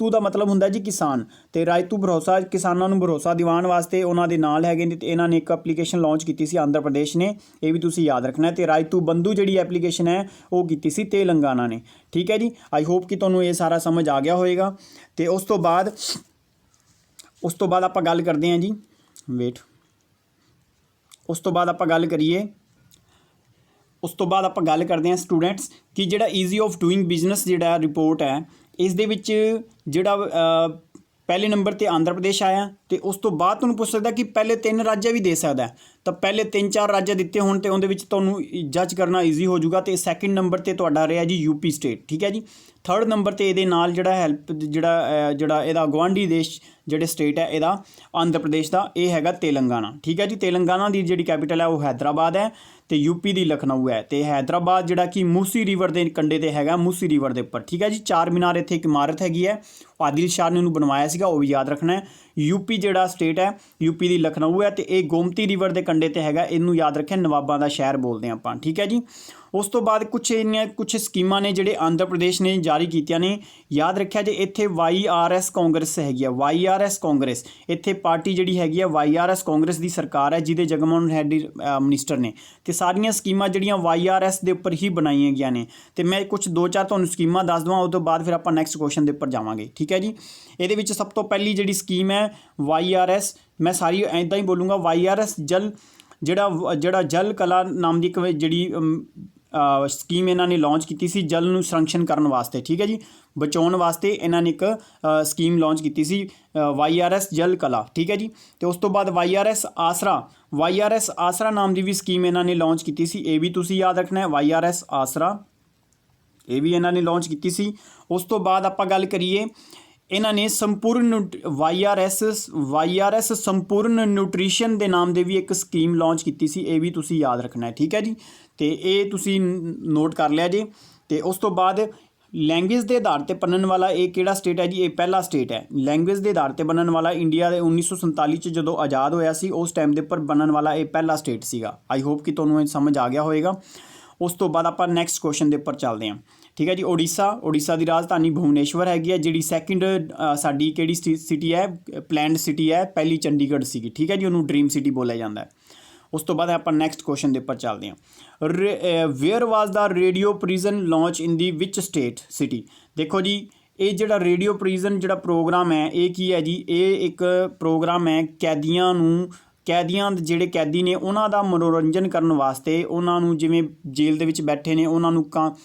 ਦਾ ਮਤਲਬ ਹੁੰਦਾ ਜੀ ਕਿਸਾਨ, ਤੇ ਰਾਇਤੂ ਭਰੋਸਾ ਕਿਸਾਨਾਂ ਨੂੰ ਭਰੋਸਾ ਦਿਵਾਉਣ ਵਾਸਤੇ ਉਹਨਾਂ ਦੇ ਨਾਲ ਹੈਗੇ ਨੇ। ਤੇ ਇਹਨਾਂ ਨੇ ਇੱਕ ਐਪਲੀਕੇਸ਼ਨ ਲਾਂਚ ਕੀਤੀ ਸੀ ਆਂਧਰਾ ਪ੍ਰਦੇਸ਼ ਨੇ, ਇਹ ਵੀ ਤੁਸੀਂ ਯਾਦ ਰੱਖਣਾ। ਤੇ ਰਾਇਤੂ ਬੰਧੂ ਜਿਹੜੀ ਐਪਲੀਕੇਸ਼ਨ ਹੈ ਉਹ ਕੀਤੀ ਸੀ ਤੇਲੰਗਾਨਾ ਨੇ। ਠੀਕ ਹੈ ਜੀ। ਆਈ ਹੋਪ ਕਿ ਤੁਹਾਨੂੰ ਇਹ ਸਾਰਾ ਸਮਝ ਆ ਗਿਆ ਹੋਵੇਗਾ। ਤੇ ਉਸ ਤੋਂ ਬਾਅਦ ਆਪਾਂ ਗੱਲ ਕਰਦੇ ਹਾਂ ਜੀ, ਉਸ ਤੋਂ ਬਾਅਦ ਆਪਾਂ ਗੱਲ ਕਰਦੇ ਹਾਂ ਸਟੂਡੈਂਟਸ ਕਿ ਜਿਹੜਾ ਈਜ਼ੀ ਆਫ ਡੂਇੰਗ ਬਿਜ਼ਨਸ ਜਿਹੜਾ ਰਿਪੋਰਟ ਹੈ, ਇਸ ਦੇ ਵਿੱਚ ਜਿਹੜਾ ਪਹਿਲੇ ਨੰਬਰ 'ਤੇ ਆਂਧਰਾ ਪ੍ਰਦੇਸ਼ ਆਇਆ। ਤੇ ਉਸ ਤੋਂ ਬਾਅਦ ਤੁਹਾਨੂੰ ਪੁੱਛ ਸਕਦਾ ਕਿ ਪਹਿਲੇ 3 ਰਾਜ ਵੀ ਦੇ ਸਕਦਾ, ਤਾਂ ਪਹਿਲੇ 3-4 ਰਾਜ ਦਿੱਤੇ ਹੋਣ ਤੇ ਉਹਦੇ ਵਿੱਚ ਤੁਹਾਨੂੰ ਜੱਜ ਕਰਨਾ ਈਜ਼ੀ ਹੋ ਜਾਊਗਾ। ਤੇ ਸੈਕਿੰਡ ਨੰਬਰ 'ਤੇ ਤੁਹਾਡਾ ਰਿਹਾ ਜੀ UP ਸਟੇਟ। ਠੀਕ ਹੈ ਜੀ। ਥਰਡ ਨੰਬਰ 'ਤੇ ਇਹਦੇ ਨਾਲ ਜਿਹੜਾ ਇਹਦਾ ਗੁਆਂਢੀ ਦੇਸ਼ ਜਿਹੜੇ ਸਟੇਟ ਹੈ ਇਹਦਾ ਆਂਧਰਾ ਪ੍ਰਦੇਸ਼ ਦਾ, ਇਹ ਹੈਗਾ ਤੇਲੰਗਾਨਾ। ਠੀਕ ਹੈ ਜੀ। ਤੇਲੰਗਾਨਾ ਦੀ ਜਿਹੜੀ ਕੈਪੀਟਲ ਹੈ ਉਹ ਹੈਦਰਾਬਾਦ ਹੈ ਤੇ UP ਦੀ ਲਖਨਊ ਹੈ। ਤੇ ਹੈਦਰਾਬਾਦ ਜਿਹੜਾ ਕਿ ਮੂਸੀ ਰਿਵਰ ਦੇ ਕੰਢੇ 'ਤੇ ਹੈਗਾ, ਮੂਸੀ ਰਿਵਰ ਦੇ ਉੱਪਰ। ਠੀਕ ਹੈ ਜੀ। 4 ਮੀਨਾਰ ਇੱਥੇ ਇੱਕ ਇਮਾਰਤ ਹੈਗੀ ਹੈ, ਆਦਿਲ ਸ਼ਾਹ ਨੇ ਉਹਨੂੰ ਬਣਵਾਇਆ ਸੀਗਾ, ਉਹ ਵੀ ਯਾਦ ਰੱਖਣਾ ਹੈ। UP ਜਿਹੜਾ ਸਟੇਟ ਹੈ UP ਦੀ ਲਖਨਊ ਹੈ ਤੇ ਇਹ ਗੋਮਤੀ ਰਿਵਰ ਦੇ ਕੰਢੇ 'ਤੇ ਹੈਗਾ, ਇਹਨੂੰ ਯਾਦ ਰੱਖਿਆ, ਨਵਾਬਾਂ ਦਾ ਸ਼ਹਿਰ ਬੋਲਦੇ ਆਪਾਂ। ਠੀਕ ਹੈ ਜੀ। ਉਸ ਤੋਂ ਬਾਅਦ ਕੁਛ ਸਕੀਮਾਂ ਨੇ ਜਿਹੜੇ ਆਂਧਰਾ ਪ੍ਰਦੇਸ਼ ਨੇ ਜਾਰੀ ਕੀਤੀਆਂ ਨੇ, ਯਾਦ ਰੱਖਿਆ ਜੇ ਇੱਥੇ YRS ਕਾਂਗਰਸ ਹੈਗੀ ਆ, YRS ਕਾਂਗਰਸ, ਇੱਥੇ ਪਾਰਟੀ ਜਿਹੜੀ ਹੈਗੀ ਆ YRS ਕਾਂਗਰਸ ਦੀ ਸਰਕਾਰ ਹੈ, ਜਿਹਦੇ ਜਗਨਮੋਹਨ ਰੈੱਡੀ ਮਿਨਿਸਟਰ ਨੇ। ਤੇ ਸਾਰੀਆਂ ਸਕੀਮਾਂ ਜਿਹੜੀਆਂ YRS ਦੇ ਉੱਪਰ ਹੀ ਬਣਾਈਆਂ ਗਈਆਂ ਨੇ। ਤੇ ਮੈਂ ਕੁਛ 2-4 ਤੁਹਾਨੂੰ ਸਕੀਮਾਂ ਦੱਸ ਦਵਾਂ, ਉਸ ਤੋਂ ਬਾਅਦ ਫਿਰ ਆਪਾਂ ਨੈਕਸਟ ਕੁਐਸਚਨ ਦੇ ਉੱਪਰ ਜਾਵਾਂਗੇ। ਠੀਕ ਹੈ ਜੀ। ਇਹਦੇ ਵਿੱਚ ਸਭ ਤੋਂ ਪਹਿਲੀ ਜਿਹੜੀ ਸਕੀਮ ਹੈ YRS, ਮੈਂ ਸਾਰੀ ਇੱਦਾਂ ਹੀ ਬੋਲੂँਗਾ, YRS ਜਿਹੜਾ ਜਲ ਕਲਾ ਨਾਮ ਦੀ ਇੱਕ ਜਿਹੜੀ ਸਕੀਮ ਇਹਨਾਂ ਨੇ ਲਾਂਚ ਕੀਤੀ ਸੀ ਜਲ ਨੂੰ ਸੰਰਕਸ਼ਣ ਕਰਨ ਵਾਸਤੇ। ਠੀਕ ਹੈ ਜੀ। ਬਚਾਉਣ ਵਾਸਤੇ ਇਹਨਾਂ ਨੇ ਇੱਕ ਸਕੀਮ ਲਾਂਚ ਕੀਤੀ ਸੀ YRS ਜਲ ਕਲਾ। ਠੀਕ ਹੈ ਜੀ। ਤੇ ਉਸ ਤੋਂ ਬਾਅਦ YRS ਆਸਰਾ ਨਾਮ ਦੀ ਵੀ ਸਕੀਮ ਇਹਨਾਂ ਨੇ ਲਾਂਚ ਕੀਤੀ ਸੀ, ਇਹ ਵੀ ਤੁਸੀਂ ਯਾਦ ਰੱਖਣਾ ਹੈ। YRS ਆਸਰਾ, ਇਹ ਵੀ ਇਹਨਾਂ ਨੇ ਲਾਂਚ ਕੀਤੀ ਸੀ। ਉਸ ਤੋਂ ਬਾਅਦ ਆਪਾਂ ਗੱਲ ਕਰੀਏ ਇਹਨਾਂ ਨੇ ਸੰਪੂਰਨ YRS ਸੰਪੂਰਨ ਨਿਊਟ੍ਰੀਸ਼ਨ ਦੇ ਨਾਮ ਦੇ ਵੀ ਇੱਕ ਸਕੀਮ ਲਾਂਚ ਕੀਤੀ ਸੀ। ਇਹ ਵੀ ਤੁਸੀਂ ਯਾਦ ਰੱਖਣਾ ਹੈ, ਠੀਕ ਹੈ ਜੀ। ਤੇ ਇਹ ਤੁਸੀਂ ਨੋਟ ਕਰ ਲਿਆ ਜੀ। ਤੇ ਉਸ ਤੋਂ ਬਾਅਦ ਲੈਂਗੁਏਜ ਦੇ ਆਧਾਰ ਤੇ ਬਣਨ ਵਾਲਾ ਇਹ ਕਿਹੜਾ ਸਟੇਟ ਹੈ ਜੀ? ਇਹ ਪਹਿਲਾ ਸਟੇਟ ਹੈ। ਲੈਂਗੁਏਜ ਦੇ ਆਧਾਰ ਤੇ ਬਣਨ ਵਾਲਾ ਇੰਡੀਆ ਦੇ 1947 ਚ ਜਦੋਂ ਆਜ਼ਾਦ ਹੋਇਆ ਸੀ ਉਸ ਟਾਈਮ ਦੇ ਉੱਪਰ ਬਣਨ ਵਾਲਾ ਇਹ ਪਹਿਲਾ ਸਟੇਟ ਸੀਗਾ। ਆਈ ਹੋਪ ਕਿ ਤੁਹਾਨੂੰ ਇਹ ਸਮਝ ਆ ਗਿਆ ਹੋਵੇਗਾ। ਉਸ ਤੋਂ ਬਾਅਦ ਆਪਾਂ ਨੈਕਸਟ ਕੁਐਸਚਨ ਦੇ ਉੱਪਰ ਚੱਲਦੇ ਹਾਂ, ਠੀਕ ਹੈ ਜੀ। ਉੜੀਸਾ ਦੀ ਰਾਜਧਾਨੀ ਭੁਵਨੇਸ਼ਵਰ ਹੈਗੀ ਹੈ। ਜਿਹੜੀ ਸੈਕਿੰਡ ਸਾਡੀ ਕਿਹੜੀ ਸਿਟੀ ਹੈ? ਪਲੈਨਡ ਸਿਟੀ ਹੈ। ਪਹਿਲੀ ਚੰਡੀਗੜ੍ਹ ਸੀਗੀ, ਠੀਕ ਹੈ ਜੀ। ਉਹਨੂੰ ਡ੍ਰੀਮ ਸਿਟੀ ਬੋਲਿਆ ਜਾਂਦਾ ਹੈ। ਉਸ ਤੋਂ ਬਾਅਦ ਆਪਾਂ ਨੈਕਸਟ ਕੁਐਸਚਨ ਦੇ ਉੱਪਰ ਚੱਲਦੇ ਹਾਂ। ਵੇਅਰ ਵਾਜ਼ ਦਾ ਰੇਡੀਓ ਪ੍ਰਿਜ਼ਨ ਲਾਂਚ ਇਨ ਦੀ ਵਿਚ ਸਟੇਟ ਸਿਟੀ? ਦੇਖੋ ਜੀ, ਇਹ ਜਿਹੜਾ ਰੇਡੀਓ ਪ੍ਰਿਜ਼ਨ ਜਿਹੜਾ ਪ੍ਰੋਗਰਾਮ ਹੈ ਇਹ ਕੀ ਹੈ ਜੀ? ਇਹ ਇੱਕ ਪ੍ਰੋਗਰਾਮ ਹੈ ਕੈਦੀਆਂ ਜਿਹੜੇ ਕੈਦੀ ਨੇ ਉਹਨਾਂ ਦਾ ਮਨੋਰੰਜਨ ਕਰਨ ਵਾਸਤੇ, ਉਹਨਾਂ ਨੂੰ ਜਿਵੇਂ ਜੇਲ੍ਹ ਦੇ ਵਿੱਚ ਬੈਠੇ ਨੇ ਉਹਨਾਂ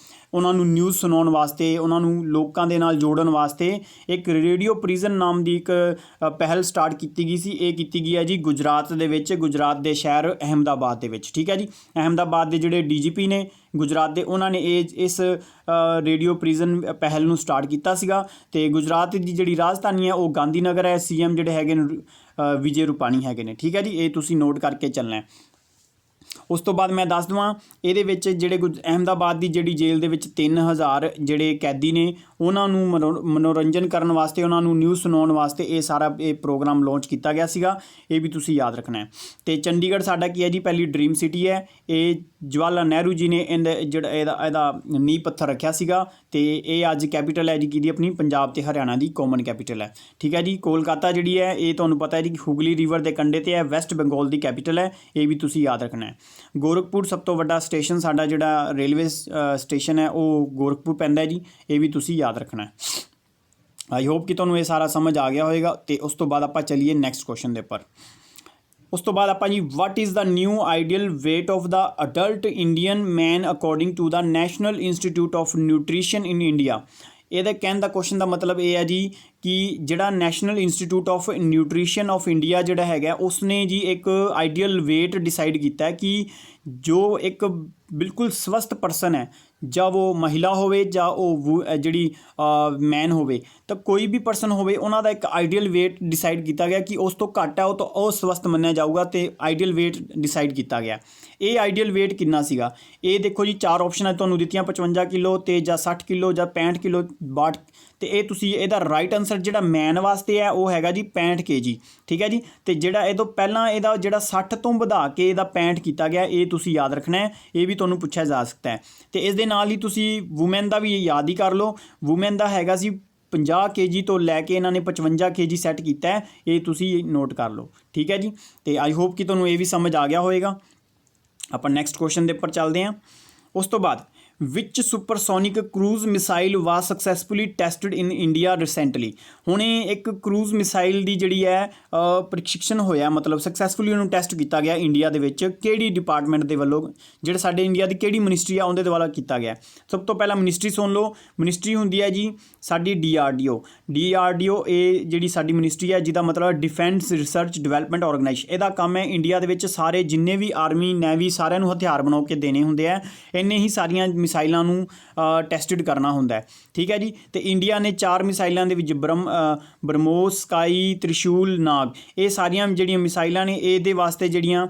ਨੂੰ ਨਿਊਜ਼ ਸੁਣਾਉਣ ਵਾਸਤੇ, ਉਹਨਾਂ ਨੂੰ ਲੋਕਾਂ ਦੇ ਨਾਲ ਜੋੜਨ ਵਾਸਤੇ ਇੱਕ ਰੇਡੀਓ ਪ੍ਰਿਜ਼ਨ ਨਾਮ ਦੀ ਇੱਕ ਪਹਿਲ ਸਟਾਰਟ ਕੀਤੀ ਗਈ ਸੀ। ਇਹ ਕੀਤੀ ਗਈ ਹੈ ਜੀ ਗੁਜਰਾਤ ਦੇ ਵਿੱਚ, ਗੁਜਰਾਤ ਦੇ ਸ਼ਹਿਰ ਅਹਿਮਦਾਬਾਦ ਦੇ ਵਿੱਚ, ਠੀਕ ਹੈ ਜੀ। ਅਹਿਮਦਾਬਾਦ ਦੇ ਜਿਹੜੇ DGP ਨੇ ਗੁਜਰਾਤ ਦੇ, ਉਹਨਾਂ ਨੇ ਇਸ ਰੇਡੀਓ ਪ੍ਰਿਜ਼ਨ ਪਹਿਲ ਨੂੰ ਸਟਾਰਟ ਕੀਤਾ ਸੀਗਾ। ਅਤੇ ਗੁਜਰਾਤ ਦੀ ਜਿਹੜੀ ਰਾਜਧਾਨੀ ਹੈ ਉਹ ਗਾਂਧੀ ਨਗਰ ਹੈ। CM ਜਿਹੜੇ ਹੈਗੇ ਨੇ ਵਿਜੇ ਰੂਪਾਣੀ ਹੈਗੇ ਨੇ, ਠੀਕ ਹੈ ਜੀ। ਇਹ ਤੁਸੀਂ ਨੋਟ ਕਰਕੇ ਚੱਲਣਾ ਹੈ। ਉਸ ਤੋਂ ਬਾਅਦ ਮੈਂ ਦੱਸ ਦੇਵਾਂ, ਇਹਦੇ ਵਿੱਚ ਜਿਹੜੇ ਅਹਿਮਦਾਬਾਦ ਦੀ ਜਿਹੜੀ ਜੇਲ੍ਹ ਦੇ ਵਿੱਚ 3000 ਜਿਹੜੇ ਕੈਦੀ ਨੇ ਉਹਨਾਂ ਨੂੰ ਮਨੋਰੰਜਨ ਕਰਨ ਵਾਸਤੇ, ਉਹਨਾਂ ਨੂੰ ਨਿਊਜ਼ ਸੁਣਾਉਣ ਵਾਸਤੇ ਇਹ ਪ੍ਰੋਗਰਾਮ ਲਾਂਚ ਕੀਤਾ ਗਿਆ ਸੀਗਾ। ਇਹ ਵੀ ਤੁਸੀਂ ਯਾਦ ਰੱਖਣਾ ਹੈ। ਅਤੇ ਚੰਡੀਗੜ੍ਹ ਸਾਡਾ ਕੀ ਹੈ ਜੀ? ਪਹਿਲੀ ਡ੍ਰੀਮ ਸਿਟੀ ਹੈ। ਇਹ ਜਵਾਹਰ ਲਾਲ ਨਹਿਰੂ ਜੀ ਨੇ ਇਹਦਾ ਨੀਂਹ ਪੱਥਰ ਰੱਖਿਆ ਸੀਗਾ। ਅਤੇ ਇਹ ਅੱਜ ਕੈਪੀਟਲ ਹੈ ਜੀ ਕਿਹਦੀ? ਆਪਣੀ ਪੰਜਾਬ ਅਤੇ ਹਰਿਆਣਾ ਦੀ ਕਾਮਨ ਕੈਪੀਟਲ ਹੈ, ਠੀਕ ਹੈ ਜੀ। ਕੋਲਕਾਤਾ ਜਿਹੜੀ ਹੈ ਇਹ ਤੁਹਾਨੂੰ ਪਤਾ ਹੈ ਜੀ ਹੁਗਲੀ ਰਿਵਰ ਦੇ ਕੰਢੇ 'ਤੇ ਹੈ, ਵੈਸਟ ਬੰਗਾਲ ਦੀ ਕੈਪੀਟਲ ਹੈ। ਇਹ ਵੀ ਤੁਸੀਂ ਯਾਦ ਰੱਖਣਾ ਹੈ। ਗੋਰਖਪੁਰ ਸਭ ਤੋਂ ਵੱਡਾ ਸਟੇਸ਼ਨ ਸਾਡਾ ਜਿਹੜਾ ਰੇਲਵੇ ਸਟੇਸ਼ਨ ਹੈ ਉਹ ਗੋਰਖਪੁਰ ਪੈਂਦਾ ਹੈ ਜੀ। ਇਹ ਵੀ ਤੁਸੀਂ ਯਾਦ ਰੱਖਣਾ ਹੈ। ਆਈ ਹੋਪ ਕਿ ਤੁਹਾਨੂੰ ਇਹ ਸਾਰਾ ਸਮਝ ਆ ਗਿਆ ਹੋਵੇਗਾ। ਅਤੇ ਉਸ ਤੋਂ ਬਾਅਦ ਆਪਾਂ ਚੱਲੀਏ ਨੈਕਸਟ ਕੁਐਸਚਨ ਦੇ ਉੱਪਰ। ਉਸ ਤੋਂ ਬਾਅਦ ਆਪਾਂ ਜੀ, what is the new ideal weight of the adult Indian man according to the National Institute of Nutrition in India? ਇਹਦੇ ਕਹਿਣ ਦਾ ਕੁਐਸਚਨ ਦਾ ਮਤਲਬ ਇਹ ਹੈ ਜੀ ਕਿ ਜਿਹੜਾ national Institute of nutrition of India ਜਿਹੜਾ ਹੈਗਾ ਉਸਨੇ ਜੀ ਇੱਕ ਆਈਡੀਅਲ ਵੇਟ ਡਿਸਾਈਡ ਕੀਤਾ ਕਿ ਜੋ ਇੱਕ ਬਿਲਕੁਲ ਸਵਸਥ ਪਰਸਨ ਹੈ, ਜਾਂ ਉਹ ਮਹਿਲਾ ਹੋਵੇ ਜਾਂ ਉਹ ਜਿਹੜੀ ਮੈਨ ਹੋਵੇ, ਤਾਂ ਕੋਈ ਵੀ ਪਰਸਨ ਹੋਵੇ, ਉਹਨਾਂ ਦਾ ਇੱਕ ਆਈਡੀਅਲ ਵੇਟ ਡਿਸਾਈਡ ਕੀਤਾ ਗਿਆ ਕਿ ਉਸ ਤੋਂ ਘੱਟ ਹੈ ਉਹ ਤਾਂ ਅਸਵਸਥ ਮੰਨਿਆ ਜਾਊਗਾ। ਅਤੇ ਆਈਡੀਅਲ ਵੇਟ ਡਿਸਾਈਡ ਕੀਤਾ ਗਿਆ। ਇਹ ਆਈਡੀਅਲ ਵੇਟ ਕਿੰਨਾ ਸੀਗਾ? ਇਹ ਦੇਖੋ ਜੀ 4 ਆਪਸ਼ਨਾਂ ਤੁਹਾਨੂੰ ਦਿੱਤੀਆਂ, 55 ਕਿਲੋ ਤੇ ਜਾਂ 60 ਕਿਲੋ ਜਾਂ 65 ਕਿਲੋ 62। ਅਤੇ ਇਹ ਤੁਸੀਂ ਇਹਦਾ ਰਾਈਟ ਆਨਸਰ ਜਿਹੜਾ ਮੈਨ ਵਾਸਤੇ ਹੈ ਉਹ ਹੈਗਾ ਜੀ 65 kg, ਠੀਕ ਹੈ ਜੀ। ਅਤੇ ਜਿਹੜਾ ਇਹ ਤੋਂ ਪਹਿਲਾਂ ਇਹਦਾ ਜਿਹੜਾ 60 ਤੋਂ ਵਧਾ ਕੇ ਇਹਦਾ 65 ਕੀਤਾ ਗਿਆ, ਇਹ ਤੁਸੀਂ ਯਾਦ ਰੱਖਣਾ ਹੈ। ਇਹ ਵੀ ਤੁਹਾਨੂੰ ਪੁੱਛਿਆ ਜਾ ਸਕਦਾ ਹੈ। ਅਤੇ ਇਸ ਦੇ ਨਾਲ ਹੀ ਤੁਸੀਂ ਵੂਮੈਨ ਦਾ ਵੀ ਯਾਦ ਹੀ ਕਰ ਲਓ। ਵੂਮੈਨ ਦਾ ਹੈਗਾ ਸੀ 50 kg ਤੋਂ ਲੈ ਕੇ ਇਹਨਾਂ ਨੇ 55 kg ਸੈੱਟ ਕੀਤਾ ਹੈ। ਇਹ ਤੁਸੀਂ ਨੋਟ ਕਰ ਲਓ, ਠੀਕ ਹੈ ਜੀ। ਅਤੇ ਆਈ ਹੋਪ ਕਿ ਤੁਹਾਨੂੰ ਇਹ ਵੀ ਸਮਝ ਆ ਗਿਆ ਹੋਵੇਗਾ। ਆਪਾਂ ਨੈਕਸਟ ਕੁਐਸਚਨ ਦੇ ਉੱਪਰ ਚੱਲਦੇ ਹਾਂ। ਉਸ ਤੋਂ ਬਾਅਦ, ਵਿਚ ਸੁਪਰਸੋਨਿਕ ਕਰੂਜ਼ ਮਿਸਾਈਲ ਵਾਜ successfully tested in India recently? ਹੁਣੇ ਇੱਕ ਕਰੂਜ਼ ਮਿਸਾਈਲ ਦੀ ਜਿਹੜੀ ਹੈ ਪ੍ਰਸ਼ਿਕਸ਼ਣ ਹੋਇਆ, ਮਤਲਬ ਸਕਸੈਸਫੁਲੀ ਉਹਨੂੰ ਟੈਸਟ ਕੀਤਾ ਗਿਆ ਇੰਡੀਆ ਦੇ ਵਿੱਚ। ਕਿਹੜੀ ਡਿਪਾਰਟਮੈਂਟ ਦੇ ਵੱਲੋਂ, ਜਿਹੜੇ ਸਾਡੇ ਇੰਡੀਆ ਦੀ ਕਿਹੜੀ ਮਿਨਿਸਟਰੀ ਆ ਉਹਦੇ ਦੇ ਵੱਲੋਂ ਕੀਤਾ ਗਿਆ? ਸਭ ਤੋਂ ਪਹਿਲਾਂ ਮਿਨਿਸਟਰੀ ਸੁਣ ਲਓ। ਮਿਨਿਸਟਰੀ ਹੁੰਦੀ ਹੈ ਜੀ ਸਾਡੀ DRDO। ਇਹ ਜਿਹੜੀ ਸਾਡੀ ਮਿਨਿਸਟਰੀ ਹੈ ਜਿਹਦਾ ਮਤਲਬ ਡਿਫੈਂਸ ਰਿਸਰਚ ਡਿਵੈਲਪਮੈਂਟ ਆਰਗੇਨਾਈਜੇਸ਼ਨ। ਇਹਦਾ ਕੰਮ ਹੈ ਇੰਡੀਆ ਦੇ ਵਿੱਚ ਸਾਰੇ ਜਿੰਨੇ ਵੀ ਆਰਮੀ ਨੈਵੀ ਸਾਰਿਆਂ ਨੂੰ ਹਥਿਆਰ ਬਣਾ ਕੇ ਦੇਣੇ ਹੁੰਦੇ ਆ, ਇੰਨੇ ਹੀ ਸਾਰੀਆਂ ਮਿਸਾਈਲਾਂ ਨੂੰ ਟੈਸਟਡ ਕਰਨਾ ਹੁੰਦਾ ਹੈ, ਠੀਕ ਹੈ ਜੀ। ਅਤੇ ਇੰਡੀਆ ਨੇ 4 ਮਿਸਾਈਲਾਂ ਦੇ ਵਿੱਚ ਬ੍ਰਹਮੋਸ, ਸਕਾਈ, ਤ੍ਰਿਸ਼ੂਲ, ਨਾਗ, ਇਹ ਸਾਰੀਆਂ ਜਿਹੜੀਆਂ ਮਿਸਾਈਲਾਂ ਨੇ ਇਹਦੇ ਵਾਸਤੇ ਜਿਹੜੀਆਂ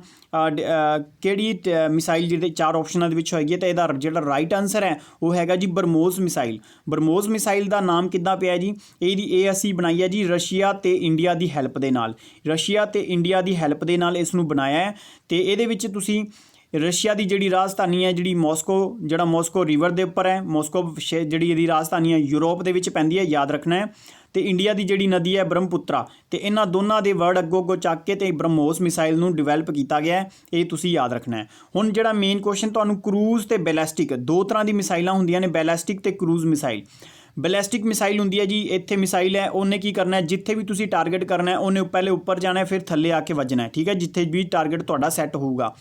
ਕਿਹੜੀ ਮਿਸਾਈਲ ਜਿਹੜੇ 4 ਆਪਸ਼ਨਾਂ ਦੇ ਵਿੱਚ ਹੋਏਗੀ? ਤਾਂ ਇਹਦਾ ਜਿਹੜਾ ਰਾਈਟ ਆਨਸਰ ਹੈ ਉਹ ਹੈਗਾ ਜੀ ਬ੍ਰਹਮੋਸ ਮਿਸਾਈਲ। ਬ੍ਰਹਮੋਸ ਮਿਸਾਈਲ ਦਾ ਨਾਮ ਕਿੱਦਾਂ ਪਿਆ ਜੀ? ਇਹ ਅਸੀਂ ਬਣਾਈ ਹੈ ਜੀ ਰਸ਼ੀਆ ਅਤੇ ਇੰਡੀਆ ਦੀ ਹੈਲਪ ਦੇ ਨਾਲ। ਰਸ਼ੀਆ ਅਤੇ ਇੰਡੀਆ ਦੀ ਹੈਲਪ ਦੇ ਨਾਲ ਇਸ ਨੂੰ ਬਣਾਇਆ ਹੈ। ਅਤੇ ਇਹਦੇ ਵਿੱਚ ਤੁਸੀਂ ਰਸ਼ੀਆ ਦੀ ਜਿਹੜੀ ਰਾਜਧਾਨੀ ਹੈ ਜਿਹੜੀ ਮੋਸਕੋ ਰਿਵਰ ਦੇ ਉੱਪਰ ਹੈ। ਮੋਸਕੋ ਜਿਹੜੀ ਇਹਦੀ ਰਾਜਧਾਨੀ ਹੈ ਯੂਰਪ ਦੇ ਵਿੱਚ ਪੈਂਦੀ ਹੈ, ਯਾਦ ਰੱਖਣਾ ਹੈ। ਅਤੇ ਇੰਡੀਆ ਦੀ ਜਿਹੜੀ ਨਦੀ ਹੈ ਬ੍ਰਹਮਪੁੱਤਰਾ। ਅਤੇ ਇਹਨਾਂ ਦੋਨਾਂ ਦੇ ਵਰਡ ਅੱਗੋਂ ਚੱਕ ਕੇ ਅਤੇ ਬ੍ਰਹਮੋਸ ਮਿਸਾਈਲ ਨੂੰ ਡਿਵੈਲਪ ਕੀਤਾ ਗਿਆ ਹੈ। ਇਹ ਤੁਸੀਂ ਯਾਦ ਰੱਖਣਾ ਹੈ। ਹੁਣ ਜਿਹੜਾ ਮੇਨ ਕੁਐਸਚਨ ਤੁਹਾਨੂੰ ਕਰੂਜ਼ ਅਤੇ ਬੈਲਿਸਟਿਕ, 2 ਤਰ੍ਹਾਂ ਦੀ ਮਿਸਾਈਲਾਂ ਹੁੰਦੀਆਂ ਨੇ, ਬੈਲਿਸਟਿਕ ਅਤੇ ਕਰੂਜ਼ ਮਿਸਾਈਲ। ਬੈਲਿਸਟਿਕ ਮਿਸਾਈਲ ਹੁੰਦੀ ਹੈ ਜੀ, ਇੱਥੇ ਮਿਸਾਈਲ ਹੈ, ਉਹਨੇ ਕੀ ਕਰਨਾ ਹੈ, ਜਿੱਥੇ ਵੀ ਤੁਸੀਂ ਟਾਰਗੇਟ ਕਰਨਾ ਹੈ ਉਹਨੇ ਪਹਿਲੇ ਉੱਪਰ ਜਾਣਾ ਹੈ, ਫਿਰ ਥੱਲੇ ਆ ਕੇ ਵੱਜਣਾ ਹੈ, ਠੀਕ ਹੈ, ਜਿੱਥੇ ਵੀ ਟਾਰਗੇਟ ਤੁਹਾਡਾ ਸੈੱਟ ਹੋਊਗਾ।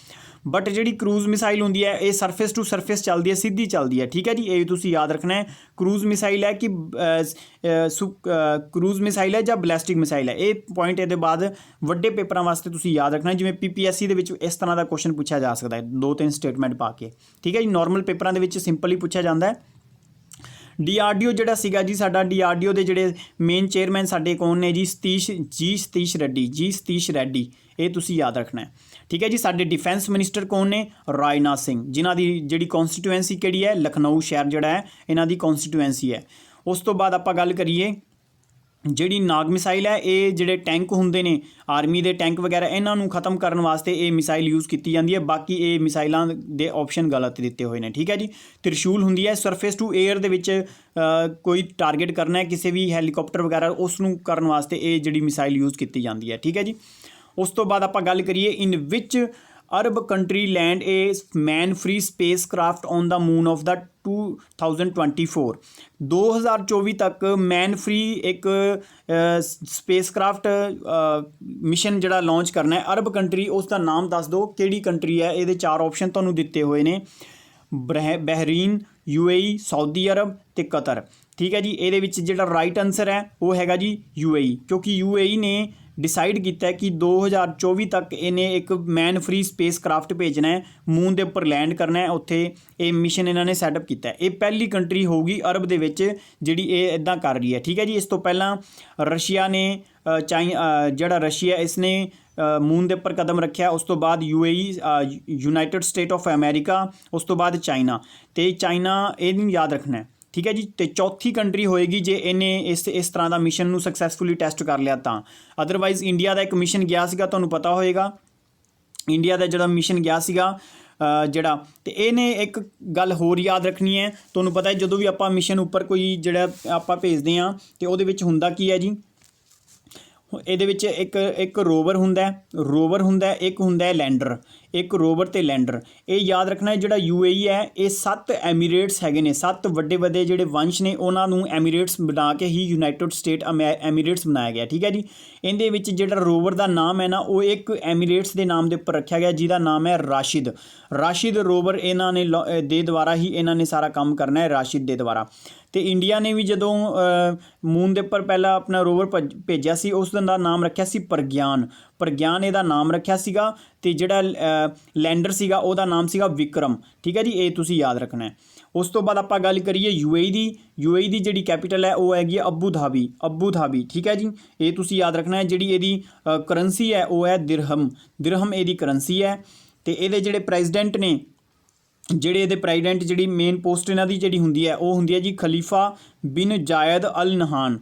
ਬਟ ਜਿਹੜੀ ਕਰੂਜ਼ ਮਿਸਾਈਲ ਹੁੰਦੀ ਹੈ ਇਹ ਸਰਫੇਸ ਟੂ ਸਰਫੇਸ ਚੱਲਦੀ ਹੈ, ਸਿੱਧੀ ਚੱਲਦੀ ਹੈ, ਠੀਕ ਹੈ ਜੀ। ਇਹ ਤੁਸੀਂ ਯਾਦ ਰੱਖਣਾ ਹੈ। ਕਰੂਜ਼ ਮਿਸਾਈਲ ਹੈ ਕਿ ਕਰੂਜ਼ ਮਿਸਾਈਲ ਹੈ ਜਾਂ ਬੈਲਿਸਟਿਕ ਮਿਸਾਈਲ ਹੈ। ਇਹ ਪੁਆਇੰਟ ਇਹਦੇ ਬਾਅਦ ਵੱਡੇ ਪੇਪਰਾਂ ਵਾਸਤੇ ਤੁਸੀਂ ਯਾਦ ਰੱਖਣਾ, ਜਿਵੇਂ PPSC ਦੇ ਵਿੱਚ ਇਸ ਤਰ੍ਹਾਂ ਦਾ ਕੁਐਸਚਨ ਪੁੱਛਿਆ ਜਾ ਸਕਦਾ ਹੈ, 2-3 ਸਟੇਟਮੈਂਟ ਪਾ ਕੇ, ਠੀਕ ਹੈ ਜੀ। ਨਾਰਮਲ ਪੇਪਰਾਂ ਦੇ ਵਿੱਚ ਸਿੰਪਲ ਹੀ ਪੁੱਛਿਆ ਜਾਂਦਾ ਹੈ। DRDO ਜਿਹੜਾ ਸੀਗਾ ਜੀ ਸਾਡਾ DRDO ਦੇ ਜਿਹੜੇ ਮੇਨ ਚੇਅਰਮੈਨ ਸਾਡੇ ਕੌਣ ਨੇ ਜੀ? ਸਤੀਸ਼ ਰੈੱਡੀ। ਇਹ ਤੁਸੀਂ ਯਾਦ ਰੱਖਣਾ ਹੈ, ਠੀਕ ਹੈ ਜੀ। ਸਾਡੇ ਡਿਫੈਂਸ ਮਿਨਿਸਟਰ ਕੌਣ ਨੇ? ਰਾਜਨਾਥ ਸਿੰਘ, ਜਿਨ੍ਹਾਂ ਦੀ ਜਿਹੜੀ ਕੌਂਸਟੀਟੂਐਂਸੀ ਕਿਹੜੀ ਹੈ? ਲਖਨਊ ਸ਼ਹਿਰ ਜਿਹੜਾ ਹੈ ਇਹਨਾਂ ਦੀ ਕੌਂਸਟੀਟੂਐਂਸੀ ਹੈ। ਉਸ ਤੋਂ ਬਾਅਦ ਆਪਾਂ ਗੱਲ ਕਰੀਏ ਜਿਹੜੀ ਨਾਗ ਮਿਸਾਈਲ ਹੈ, ਇਹ ਜਿਹੜੇ ਟੈਂਕ ਹੁੰਦੇ ਨੇ ਆਰਮੀ ਦੇ ਟੈਂਕ ਵਗੈਰਾ, ਇਹਨਾਂ ਨੂੰ ਖਤਮ ਕਰਨ ਵਾਸਤੇ ਇਹ ਮਿਸਾਈਲ ਯੂਜ਼ ਕੀਤੀ ਜਾਂਦੀ ਹੈ। ਬਾਕੀ ਇਹ ਮਿਸਾਈਲਾਂ ਦੇ ਆਪਸ਼ਨ ਗਲਤ ਦਿੱਤੇ ਹੋਏ ਨੇ, ਠੀਕ ਹੈ ਜੀ। ਤ੍ਰਿਸ਼ੂਲ ਹੁੰਦੀ ਹੈ ਸਰਫੇਸ ਟੂ ਏਅਰ ਦੇ ਵਿੱਚ ਕੋਈ ਟਾਰਗੇਟ ਕਰਨਾ ਹੈ ਕਿਸੇ ਵੀ ਹੈਲੀਕਾਪਟਰ ਵਗੈਰਾ, ਉਸ ਨੂੰ ਕਰਨ ਵਾਸਤੇ ਇਹ ਜਿਹੜੀ ਮਿਸਾਈਲ ਯੂਜ਼ ਕੀਤੀ ਜਾਂਦੀ ਹੈ, ਠੀਕ ਹੈ ਜੀ। ਉਸ ਤੋਂ ਬਾਅਦ ਆਪਾਂ ਗੱਲ ਕਰੀਏ in which Arab country land a man free spacecraft on the moon of the 2024 2024 ਤੱਕ ਮੈਨ ਫ੍ਰੀ ਇੱਕ ਸਪੇਸ ਕ੍ਰਾਫਟ ਮਿਸ਼ਨ ਜਿਹੜਾ ਲਾਂਚ ਕਰਨਾ ਹੈ ਅਰਬ ਕੰਟਰੀ, ਉਸ ਦਾ ਨਾਮ ਦੱਸ ਦਿਓ ਕਿਹੜੀ ਕੰਟਰੀ ਹੈ। ਇਹਦੇ 4 ਆਪਸ਼ਨ ਤੁਹਾਨੂੰ ਦਿੱਤੇ ਹੋਏ ਨੇ, ਬਹਿਰੀਨ, UAE, ਸਾਊਦੀ ਅਰਬ ਤੇ ਕਤਰ, ਠੀਕ ਹੈ ਜੀ। ਇਹਦੇ ਵਿੱਚ ਜਿਹੜਾ ਰਾਈਟ ਆਨਸਰ ਹੈ ਉਹ ਹੈਗਾ ਜੀ UAE, ਕਿਉਂਕਿ UAE ਨੇ ਡਿਸਾਈਡ ਕੀਤਾ ਕਿ 2024 ਤੱਕ ਇਹਨੇ ਇੱਕ ਮੈਨ ਫ੍ਰੀ ਸਪੇਸ ਕ੍ਰਾਫਟ ਭੇਜਣਾ ਹੈ, ਮੂਨ ਦੇ ਉੱਪਰ ਲੈਂਡ ਕਰਨਾ ਹੈ, ਉੱਥੇ ਇਹ ਮਿਸ਼ਨ ਇਹਨਾਂ ਨੇ ਸੈਟਅਪ ਕੀਤਾ ਹੈ। ਇਹ ਪਹਿਲੀ ਕੰਟਰੀ ਹੋਊਗੀ ਅਰਬ ਦੇ ਵਿੱਚ ਜਿਹੜੀ ਇਹ ਇੱਦਾਂ ਕਰ ਰਹੀ ਹੈ, ਠੀਕ ਹੈ ਜੀ। ਇਸ ਤੋਂ ਪਹਿਲਾਂ ਰਸ਼ੀਆ ਨੇ ਜਿਹੜਾ ਰਸ਼ੀਆ ਇਸਨੇ ਮੂਨ ਦੇ ਉੱਪਰ ਕਦਮ ਰੱਖਿਆ, ਉਸ ਤੋਂ ਬਾਅਦ UAE United state of America, ਉਸ ਤੋਂ ਬਾਅਦ ਚਾਈਨਾ, ਤੇ ਚਾਈਨਾ ਇਹ ਨਹੀਂ ਯਾਦ ਰੱਖਣਾ ਹੈ, ਠੀਕ ਹੈ ਜੀ। ਤੇ ਚੌਥੀ ਕੰਟਰੀ ਹੋਏਗੀ ਜੇ ਇਹਨੇ ਇਸ ਤਰ੍ਹਾਂ ਦਾ ਮਿਸ਼ਨ ਨੂੰ ਸਕਸੈਸਫੁਲੀ ਟੈਸਟ ਕਰ ਲਿਆ ਤਾਂ। ਅਦਰਵਾਈਜ਼ ਇੰਡੀਆ ਦਾ ਇੱਕ ਮਿਸ਼ਨ ਗਿਆ ਸੀਗਾ, ਤੁਹਾਨੂੰ ਪਤਾ ਹੋਏਗਾ ਇੰਡੀਆ ਦਾ ਜਿਹੜਾ ਮਿਸ਼ਨ ਗਿਆ ਸੀਗਾ ਜਿਹੜਾ, ਤੇ ਇਹਨੇ ਇੱਕ ਗੱਲ ਹੋਰ ਯਾਦ ਰੱਖਣੀ ਹੈ, ਤੁਹਾਨੂੰ ਪਤਾ ਹੈ ਜਦੋਂ ਵੀ ਆਪਾਂ ਮਿਸ਼ਨ ਉੱਪਰ ਕੋਈ ਜਿਹੜਾ ਆਪਾਂ ਭੇਜਦੇ ਹਾਂ ਤੇ ਉਹਦੇ ਵਿੱਚ ਹੁੰਦਾ ਕੀ ਹੈ ਜੀ? ਇਹਦੇ ਵਿੱਚ ਇੱਕ ਰੋਵਰ ਹੁੰਦਾ, ਇੱਕ ਹੁੰਦਾ ਲੈਂਡਰ, ਇੱਕ ਰੋਵਰ ਤੇ ਲੈਂਡਰ। ਇਹ ਯਾਦ ਰੱਖਣਾ ਜਿਹੜਾ UAE ਹੈ ਇਹ 7 ਐਮੀਰੇਟਸ ਹੈਗੇ ਨੇ, 7 ਵੱਡੇ ਜਿਹੜੇ ਵੰਸ਼ ਨੇ ਉਹਨਾਂ ਨੂੰ ਐਮੀਰੇਟਸ ਬਣਾ ਕੇ ਹੀ ਯੂਨਾਈਟਿਡ ਸਟੇਟ ਐਮੀਰੇਟਸ ਬਣਾਇਆ ਗਿਆ, ਠੀਕ ਹੈ ਜੀ। ਇਹਦੇ ਵਿੱਚ ਜਿਹੜਾ ਰੋਵਰ ਦਾ ਨਾਮ ਹੈ ਨਾ ਉਹ ਇੱਕ ਐਮੀਰੇਟਸ ਦੇ ਨਾਮ ਦੇ ਉੱਪਰ ਰੱਖਿਆ ਗਿਆ ਜਿਹਦਾ ਨਾਮ ਹੈ ਰਾਸ਼ਿਦ ਰੋਵਰ। ਇਹਨਾਂ ਨੇ ਦੇ ਦੁਆਰਾ ਹੀ ਇਹਨਾਂ ਨੇ ਸਾਰਾ ਕੰਮ ਕਰਨਾ ਹੈ, ਰਾਸ਼ਿਦ ਦੇ ਦੁਆਰਾ। ਤੇ ਇੰਡੀਆ ਨੇ ਵੀ ਜਦੋਂ ਮੂਨ ਦੇ ਉੱਪਰ ਪਹਿਲਾਂ ਆਪਣਾ ਰੋਵਰ ਭੇਜਿਆ ਸੀ ਉਸ ਦਾ ਨਾਮ ਰੱਖਿਆ ਸੀ ਪ੍ਰਗਿਆਨ ਇਹਦਾ ਨਾਮ ਰੱਖਿਆ ਸੀਗਾ, ਤੇ ਜਿਹੜਾ ਲੈਂਡਰ ਸੀਗਾ ਉਹਦਾ ਨਾਮ ਸੀਗਾ ਵਿਕਰਮ, ਠੀਕ ਹੈ ਜੀ। ਇਹ ਤੁਸੀਂ ਯਾਦ ਰੱਖਣਾ ਹੈ। ਉਸ ਤੋਂ ਬਾਅਦ ਆਪਾਂ ਗੱਲ ਕਰੀਏ UAE ਦੀ ਜਿਹੜੀ ਕੈਪੀਟਲ ਹੈ ਉਹ ਹੈਗੀ ਅਬੂ ਧਾਬੀ, ਠੀਕ ਹੈ ਜੀ। ਇਹ ਤੁਸੀਂ ਯਾਦ ਰੱਖਣਾ ਹੈ। ਜਿਹੜੀ ਇਹਦੀ ਕਰੰਸੀ ਹੈ ਉਹ ਹੈ ਦਿਰਹਮ ਇਹਦੀ ਕਰੰਸੀ ਹੈ। ਤੇ ਇਹਦੇ ਜਿਹੜੇ ਪ੍ਰੈਜ਼ੀਡੈਂਟ ਨੇ, ਜਿਹੜੀ ਮੇਨ ਪੋਸਟ ਇਹਨਾਂ ਦੀ ਜਿਹੜੀ ਹੁੰਦੀ ਹੈ ਉਹ ਹੁੰਦੀ ਹੈ ਜੀ ਖਲੀਫਾ ਬਿਨ ਜਾਇਦ ਅਲ ਨਹਾਨ,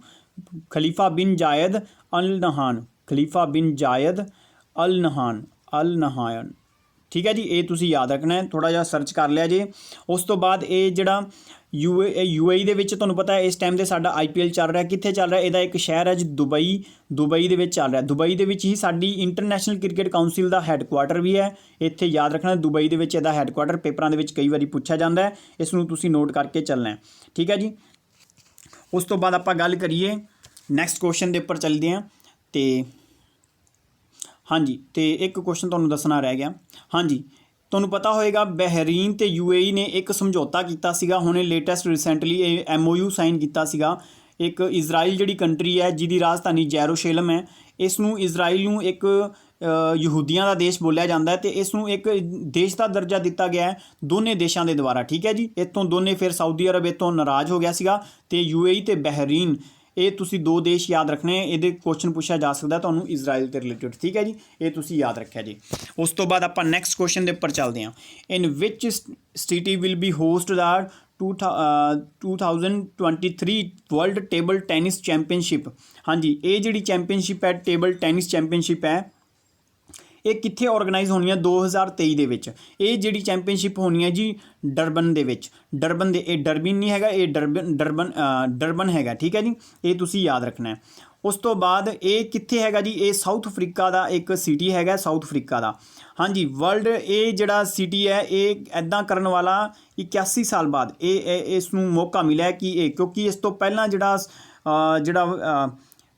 ਠੀਕ ਹੈ ਜੀ। ਇਹ ਤੁਸੀਂ ਯਾਦ ਰੱਖਣਾ ਹੈ, ਥੋੜ੍ਹਾ ਜਿਹਾ ਸਰਚ ਕਰ ਲਿਆ ਜੇ। ਉਸ ਤੋਂ ਬਾਅਦ ਇਹ ਜਿਹੜਾ UAE ਦੇ ਵਿੱਚ ਤੁਹਾਨੂੰ ਪਤਾ ਹੈ ਇਸ ਟਾਈਮ 'ਤੇ ਸਾਡਾ IPL ਚੱਲ ਰਿਹਾ, ਕਿੱਥੇ ਚੱਲ ਰਿਹਾ? ਇਹਦਾ ਇੱਕ ਸ਼ਹਿਰ ਹੈ ਜੀ ਦੁਬਈ ਦੇ ਵਿੱਚ ਚੱਲ ਰਿਹਾ। ਦੁਬਈ ਦੇ ਵਿੱਚ ਹੀ ਸਾਡੀ ਇੰਟਰਨੈਸ਼ਨਲ ਕ੍ਰਿਕਟ ਕਾਊਂਸਿਲ ਦਾ ਹੈੱਡਕੁਆਟਰ ਵੀ ਹੈ, ਇੱਥੇ ਯਾਦ ਰੱਖਣਾ ਦੁਬਈ ਦੇ ਵਿੱਚ ਇਹਦਾ ਹੈੱਡਕੁਆਟਰ। ਪੇਪਰਾਂ ਦੇ ਵਿੱਚ ਕਈ ਵਾਰੀ ਪੁੱਛਿਆ ਜਾਂਦਾ ਹੈ, ਇਸ ਨੂੰ ਤੁਸੀਂ ਨੋਟ ਕਰਕੇ ਚੱਲਣਾ ਹੈ, ਠੀਕ ਹੈ ਜੀ। ਉਸ ਤੋਂ ਬਾਅਦ ਆਪਾਂ ਗੱਲ ਕਰੀਏ ਨੈਕਸਟ ਕੁਐਸਚਨ ਦੇ ਉੱਪਰ ਚੱਲਦੇ ਹਾਂ। ਤੇ ਹਾਂਜੀ, ਤੇ ਇੱਕ ਕੁਐਸਚਨ ਤੁਹਾਨੂੰ ਦੱਸਣਾ ਰਹਿ ਗਿਆ। ਹਾਂਜੀ, ਤੁਹਾਨੂੰ ਪਤਾ ਹੋਏਗਾ ਬਹਿਰੀਨ ਤੇ UAE ਨੇ ਇੱਕ ਸਮਝੌਤਾ ਕੀਤਾ ਸੀਗਾ, ਹੁਣੇ ਲੇਟੈਸਟ ਰੀਸੈਂਟਲੀ ਇਹ MOU ਸਾਈਨ ਕੀਤਾ ਸੀਗਾ। ਇੱਕ ਇਜ਼ਰਾਈਲ ਜਿਹੜੀ ਕੰਟਰੀ ਹੈ ਜਿਹਦੀ ਰਾਜਧਾਨੀ ਜੈਰੂਸ਼ਲਮ ਹੈ, ਇਸ ਨੂੰ ਇਜ਼ਰਾਈਲ ਨੂੰ ਇੱਕ ਯਹੂਦੀਆਂ ਦਾ ਦੇਸ਼ ਬੋਲਿਆ ਜਾਂਦਾ ਹੈ, ਤੇ ਇਸ ਨੂੰ ਇੱਕ ਦੇਸ਼ ਦਾ ਦਰਜਾ ਦਿੱਤਾ ਗਿਆ ਹੈ ਦੋਨੇ ਦੇਸ਼ਾਂ ਦੇ ਦੁਆਰਾ, ਠੀਕ ਹੈ ਜੀ। ਇੱਥੋਂ ਦੋਨੇ ਫਿਰ ਸਾਊਦੀ ਅਰਬ ਇੱਥੋਂ ਨਾਰਾਜ਼ ਹੋ ਗਿਆ ਸੀਗਾ, ਤੇ UAE ਤੇ ਬਹਿਰੀਨ ਇਹ ਤੁਸੀਂ 2 ਦੇਸ਼ ਯਾਦ ਰੱਖਣੇ। ਇਹਦੇ ਕੁਐਸਚਨ ਪੁੱਛਿਆ ਜਾ ਸਕਦਾ ਤੁਹਾਨੂੰ ਇਜ਼ਰਾਈਲ ਦੇ ਰਿਲੇਟਡ, ਠੀਕ ਹੈ ਜੀ। ਇਹ ਤੁਸੀਂ ਯਾਦ ਰੱਖਿਆ ਜੀ। ਉਸ ਤੋਂ ਬਾਅਦ ਆਪਾਂ ਨੈਕਸਟ ਕੁਐਸਚਨ ਦੇ ਉੱਪਰ ਚੱਲਦੇ ਹਾਂ। In which city will be host the 2023 world table tennis championship. ਹਾਂਜੀ, ਇਹ ਜਿਹੜੀ ਚੈਂਪੀਅਨਸ਼ਿਪ ਹੈ ਟੇਬਲ ਟੈਨਿਸ ਚੈਂਪੀਅਨਸ਼ਿਪ ਹੈ, ਇਹ ਕਿੱਥੇ ਆਰਗੇਨਾਈਜ਼ ਹੋਣੀ ਹੈ? 2023 ਦੇ ਵਿੱਚ। ਇਹ ਜਿਹੜੀ ਚੈਂਪੀਅਨਸ਼ਿਪ ਹੋਣੀ ਹੈ ਜੀ ਡਰਬਨ ਦੇ ਵਿੱਚ। ਇਹ ਡਰਬਨ ਨਹੀਂ ਹੈਗਾ, ਇਹ ਡਰਬਨ ਹੈਗਾ, ਠੀਕ ਹੈ ਜੀ। ਇਹ ਤੁਸੀਂ ਯਾਦ ਰੱਖਣਾ ਹੈ। ਉਸ ਤੋਂ ਬਾਅਦ ਇਹ ਕਿੱਥੇ ਹੈਗਾ ਜੀ? ਇਹ ਸਾਊਥ ਅਫਰੀਕਾ ਦਾ ਇੱਕ ਸਿਟੀ ਹੈਗਾ, ਸਾਊਥ ਅਫਰੀਕਾ ਦਾ। ਹਾਂਜੀ, ਵਰਲਡ ਇਹ ਜਿਹੜਾ ਸਿਟੀ ਹੈ ਇਹ ਇੱਦਾਂ ਕਰਨ ਵਾਲਾ 81 ਸਾਲ ਬਾਅਦ ਇਸ ਨੂੰ ਮੌਕਾ ਮਿਲਿਆ ਕਿ ਕਿਉਂਕਿ ਇਸ ਤੋਂ ਪਹਿਲਾਂ ਜਿਹੜਾ